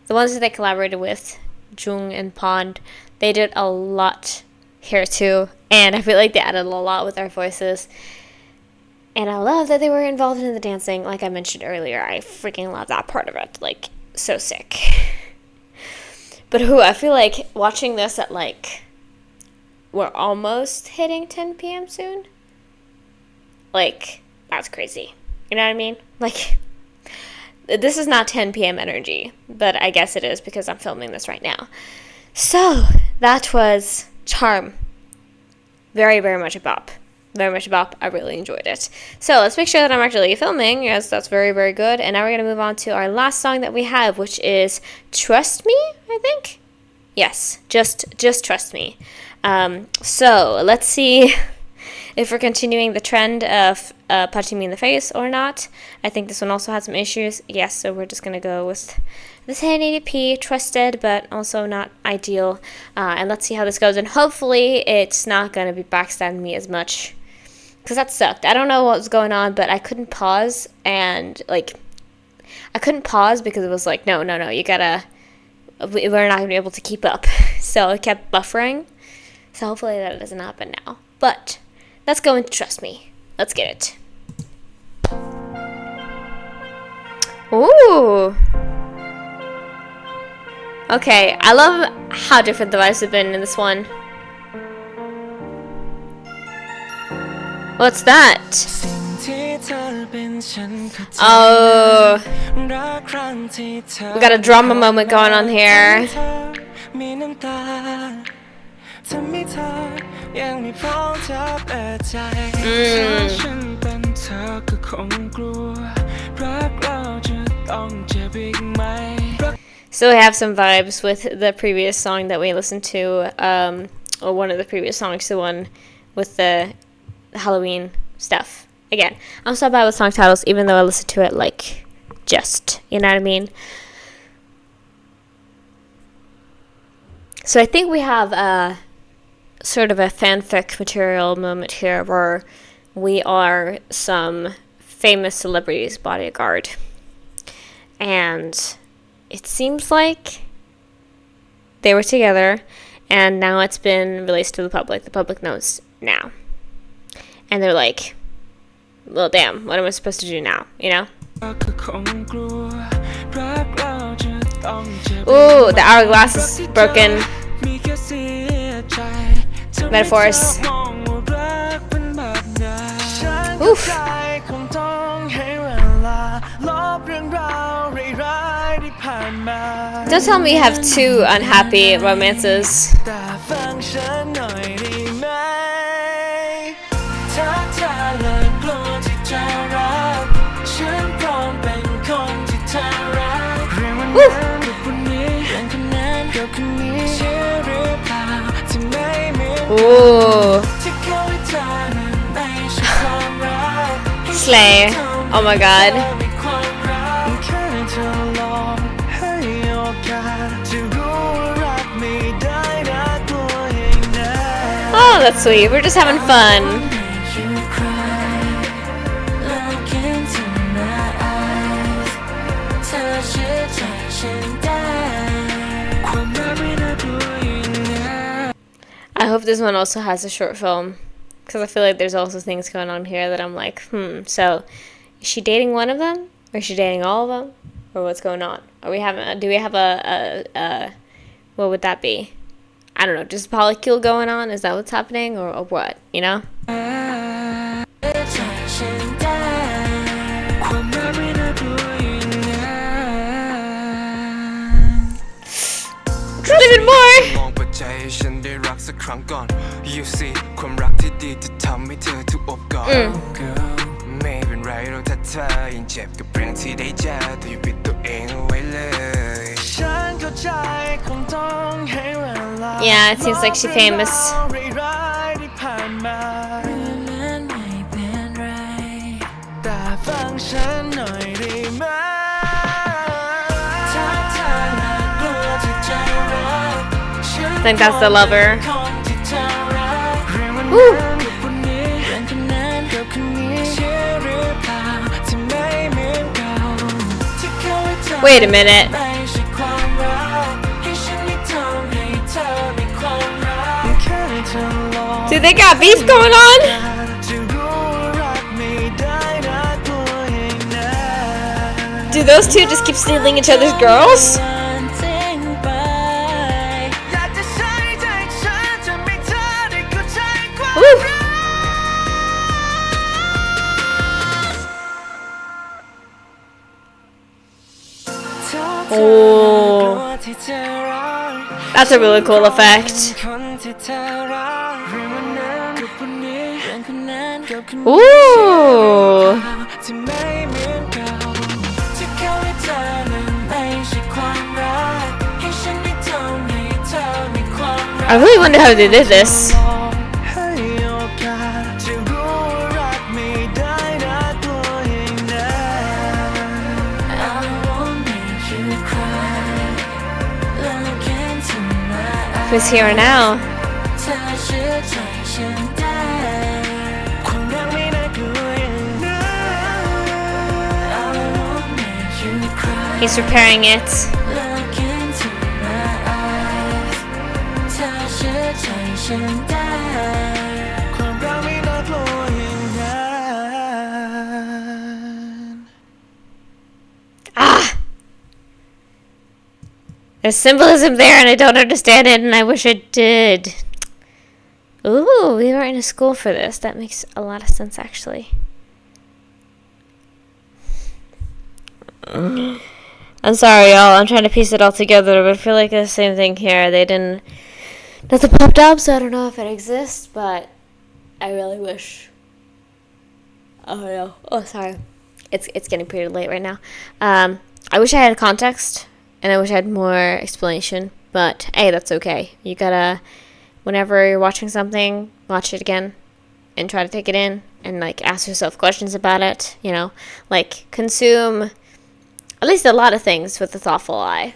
Speaker 1: the ones that they collaborated with, JOONG and Pond, they did a lot here too. And I feel like they added a lot with their voices. And I love that they were involved in the dancing. Like I mentioned earlier, I freaking love that part of it. Like, so sick. But I feel like watching this at like, we're almost hitting 10 p.m. soon. Like, that's crazy. You know what I mean? Like, this is not 10 p.m. energy, but I guess it is because I'm filming this right now. So, that was Charm. Very, very much a bop. Very much a bop. I really enjoyed it. So, let's make sure that I'm actually filming. Yes, that's very, very good. And now we're going to move on to our last song that we have, which is Trust Me, I think? Yes, just Trust Me. So, let's see if we're continuing the trend of punching me in the face or not. I think this one also had some issues. Yes, so we're just going to go with the 1080p, trusted, but also not ideal. And let's see how this goes. And hopefully it's not going to be backstabbing me as much. Because that sucked. I don't know what was going on, but I couldn't pause. And, like, I couldn't pause because it was like, no, you gotta... We're not going to be able to keep up. So it kept buffering. So hopefully that doesn't happen now. But let's go into Trust Me. Let's get it. Ooh. Okay, I love how different the vibes have been in this one. What's that? Oh. We got a drama moment going on here. still have some vibes with the previous song that we listened to, or one of the previous songs, the one with the Halloween stuff. Again, I'm so bad with song titles, even though I listen to it like just, you know what I mean? So I think we have a sort of a fanfic material moment here where we are some famous celebrities' bodyguard. And it seems like they were together, and now it's been released to the public. The public knows now. And they're like, well, damn, what am I supposed to do now, you know? Ooh, the hourglass is broken. Metaphors. Oof. Don't tell me you have two unhappy romances. Ooh. Slay. Oh my god. Oh, that's sweet. We're just having fun. I hope this one also has a short film, because I feel like there's also things going on here that I'm like, so is she dating one of them, or is she dating all of them, or what's going on? Do we have a what would that be? I don't know, just polycule going on? Is that what's happening, or what, you know? Even more! Yeah, it seems like she's famous. I think that's the lover. Woo. Wait a minute. Do they got beef going on? Do those two just keep stealing each other's girls? Oh, that's a really cool effect. Ooh. I really wonder how they did this. Who's here now? He's repairing it. Ah! There's symbolism there and I don't understand it, and I wish I did. Ooh, we were in a school for this. That makes a lot of sense, actually. I'm sorry, y'all. I'm trying to piece it all together, but I feel like it's the same thing here. They didn't... Nothing popped up, so I don't know if it exists, but I really wish... Oh, no. Oh, sorry. It's getting pretty late right now. I wish I had context and I wish I had more explanation, but hey, that's okay. You gotta, whenever you're watching something, watch it again and try to take it in and like ask yourself questions about it, you know, like consume at least a lot of things with a thoughtful eye.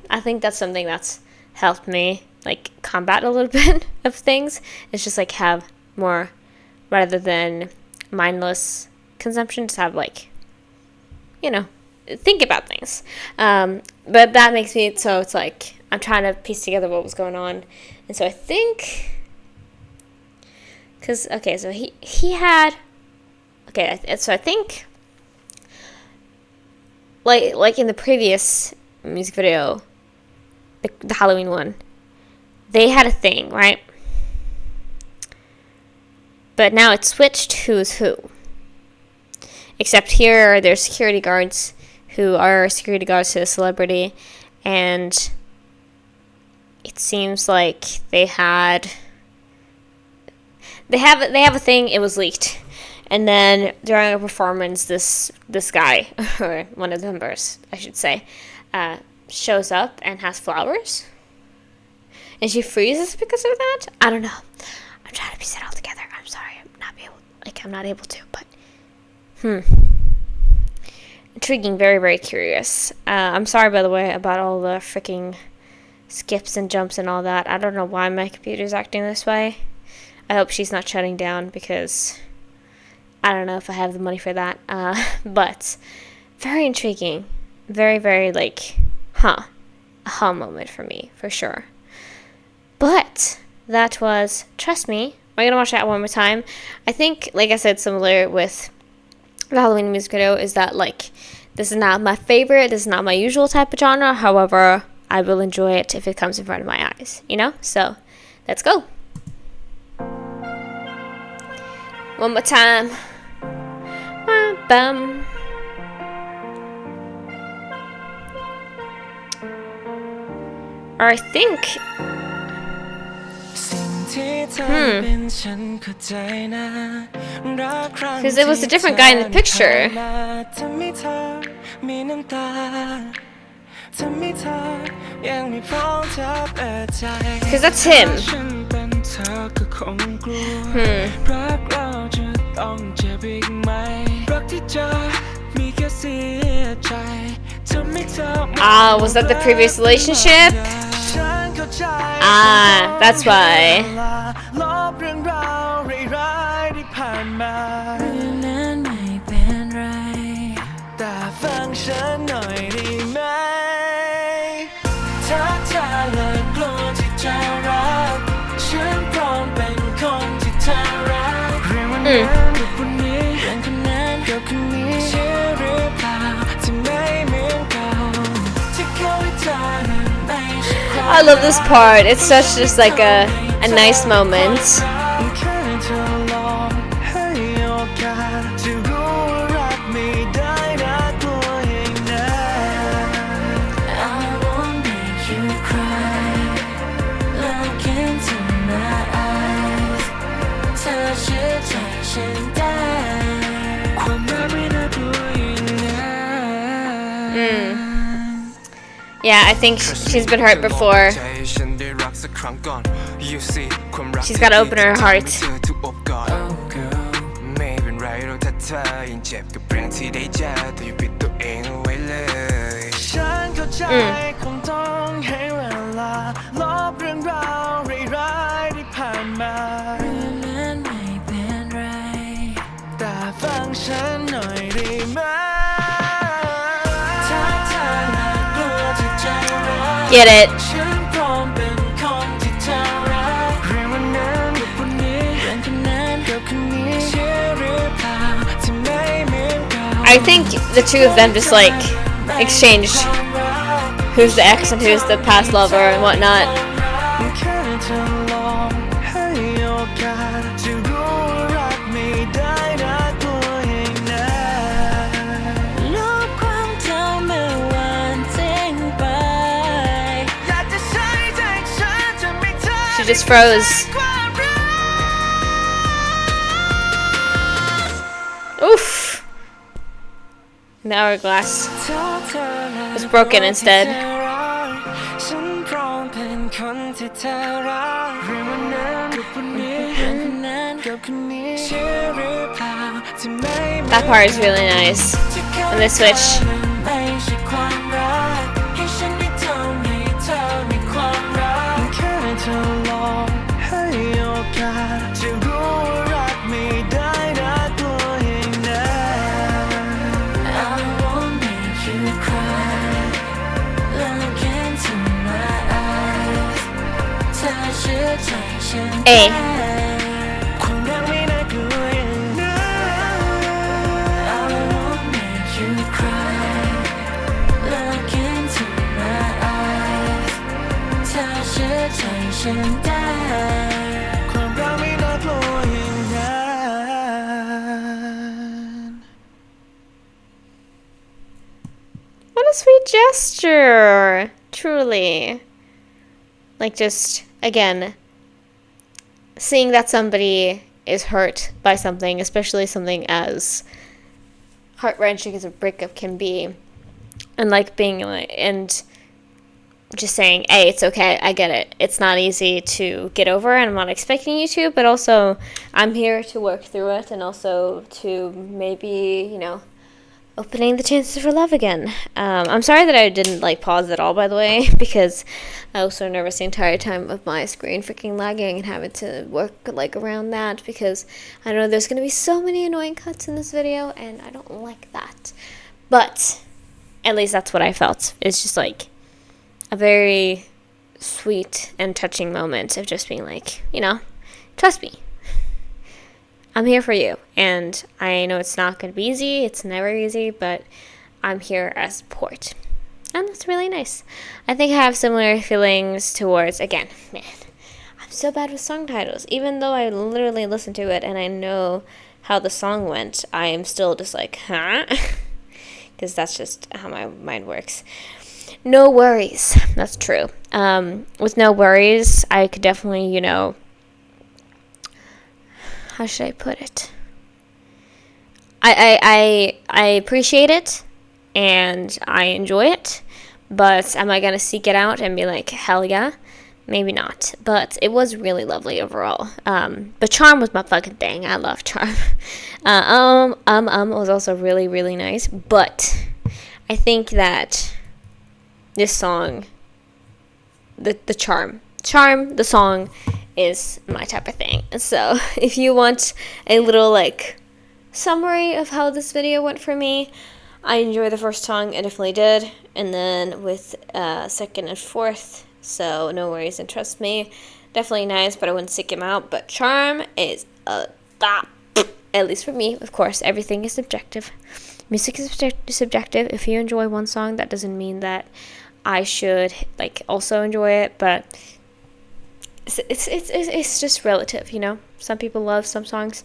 Speaker 1: I think that's something that's helped me like combat a little bit of things. It's just like have more, rather than mindless consumption, just have like, you know, think about things. But that makes me, so it's like I'm trying to piece together what was going on. And so I think, because okay, so he had, okay, so I think like in the previous music video, the Halloween one, they had a thing, right? But now it's switched who's who. Except here, there's security guards who are security guards to the celebrity, and it seems like they have a thing. It was leaked, and then during a performance, this guy, or one of the members, I should say, shows up and has flowers, and she freezes because of that. I don't know. I'm trying to piece it all together. I'm sorry, I'm not able to, but intriguing, very, very curious. I'm sorry, by the way, about all the freaking skips and jumps and all that. I don't know why my computer's acting this way. I hope she's not shutting down, because I don't know if I have the money for that. But very intriguing. Very, very like, aha moment for me, for sure. But that was, trust me, I'm going to watch that one more time. I think, like I said, similar with the Halloween music video, is that like, this is not my favorite, this is not my usual type of genre. However, I will enjoy it if it comes in front of my eyes, you know? So, let's go. One more time. Bum. Or I think, because it was a different guy in the picture. Because that's him. Was that the previous relationship? That's why. I love this part. It's such just like a nice moment. Yeah, I think she's been hurt before. She's got to open her heart. Get it. I think the two of them just like exchanged who's the ex and who's the past lover and whatnot. She just froze. Oof. The hourglass was broken instead.
Speaker 2: ที่เธอรักเรื่องวันนั้นกับวันนี้กับคนนี้เชื่อหรือเปล่าที่ไม่
Speaker 1: That part is really nice. And the switch.
Speaker 2: ไม่ใช่ความรักให้ฉันได้ทำให้เธอมีความรักแค่เธอลองให้โอกาสจะรู้ว่ารักไม่ได้น่ากลัวอย่างนั้น
Speaker 3: I won't make you cry Look into my eyes เธอเชื่อใจฉันได้
Speaker 2: ความรักไม่น่ากลัวอย่างนั้น
Speaker 3: I won't make you cry Look into my eyes เธอเชื่อใจฉันได้
Speaker 2: ความรักไม่น่ากลัวอย่างนั้น
Speaker 1: What a sweet gesture. Truly. Like, just, again, seeing that somebody is hurt by something, especially something as heart-wrenching as a breakup can be, and like being like, and just saying, hey, it's okay, I get it, it's not easy to get over, and I'm not expecting you to, but also I'm here to work through it, and also to maybe, you know, opening the chances for love again. I'm sorry that I didn't like pause at all, by the way, because I was so nervous the entire time of my screen freaking lagging and having to work like around that, because I know there's gonna be so many annoying cuts in this video and I don't like that. But at least that's what I felt. It's just like a very sweet and touching moment of just being like, you know, trust me, I'm here for you, and I know it's not going to be easy, it's never easy, but I'm here as support, and that's really nice. I think I have similar feelings towards, again, man, I'm so bad with song titles, even though I literally listened to it, and I know how the song went, I am still just like, huh? Because that's just how my mind works. No worries, that's true. With no worries, I could definitely, you know, how should I put it? I appreciate it and I enjoy it, but am I gonna seek it out and be like, hell yeah? Maybe not. But it was really lovely overall. But Charm was my fucking thing. I love Charm. Was also really, really nice. But I think that this song, the Charm, the song, is my type of thing. So if you want a little like summary of how this video went for me, I enjoyed the first song, I definitely did, and then with second and fourth, so No Worries and Trust Me, definitely nice, but I wouldn't seek him out. But Charm is a top, at least for me. Of course, everything is subjective. Music is subjective. If you enjoy one song, that doesn't mean that I should like also enjoy it, but it's just relative, you know. Some people love some songs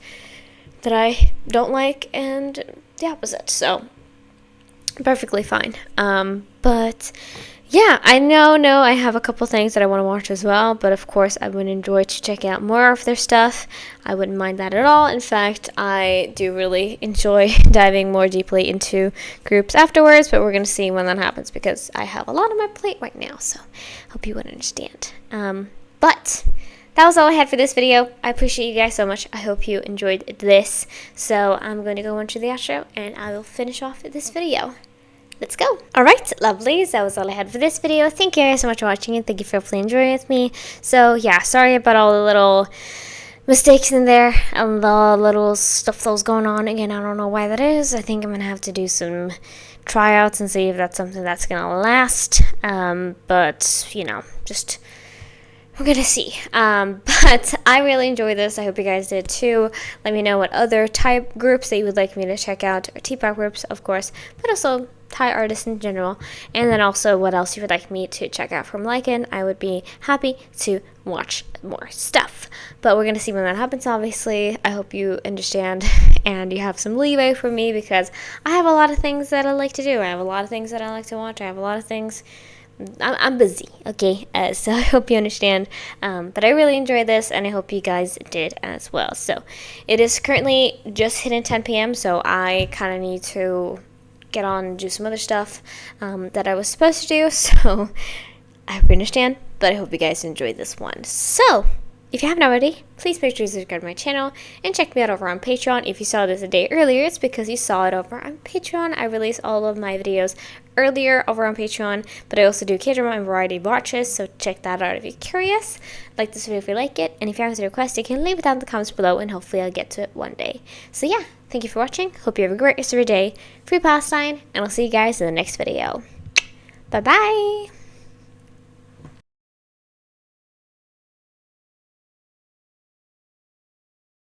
Speaker 1: that I don't like, and the opposite. So perfectly fine. But yeah, I know I have a couple things that I want to watch as well, but of course I would enjoy to check out more of their stuff. I wouldn't mind that at all. In fact, I do really enjoy diving more deeply into groups afterwards, but we're going to see when that happens because I have a lot on my plate right now, so hope you would understand. But that was all I had for this video. I appreciate you guys so much. I hope you enjoyed this. So I'm going to go into the outro and I will finish off this video. Let's go. Alright, lovelies. That was all I had for this video. Thank you guys so much for watching and thank you for hopefully enjoying with me. So yeah, sorry about all the little mistakes in there and the little stuff that was going on. Again, I don't know why that is. I think I'm going to have to do some tryouts and see if that's something that's going to last. But, you know, just we're gonna see. But I really enjoyed this. I hope you guys did too. Let me know what other type groups that you would like me to check out, or T-pop groups, of course, but also Thai artists in general, and then also what else you would like me to check out from LYKN. I would be happy to watch more stuff. But we're gonna see when that happens, obviously. I hope you understand and you have some leeway for me because I have a lot of things that I like to do. I have a lot of things that I like to watch. I have a lot of things. I'm busy, okay? So I hope you understand. But I really enjoyed this, and I hope you guys did as well. So it is currently just hitting 10 p.m., so I kind of need to get on and do some other stuff that I was supposed to do. So I hope you understand. but I hope you guys enjoyed this one. So, if you haven't already, please make sure to subscribe to my channel and check me out over on Patreon. If you saw this a day earlier, it's because you saw it over on Patreon. I release all of my videos earlier over on Patreon, but I also do K-drama and variety watches, so check that out if you're curious. Like this video if you like it, and if you have a request, you can leave it down in the comments below, and hopefully I'll get to it one day. So yeah, thank you for watching. Hope you have a great rest of your day. Free Palestine, and I'll see you guys in the next video. Bye-bye!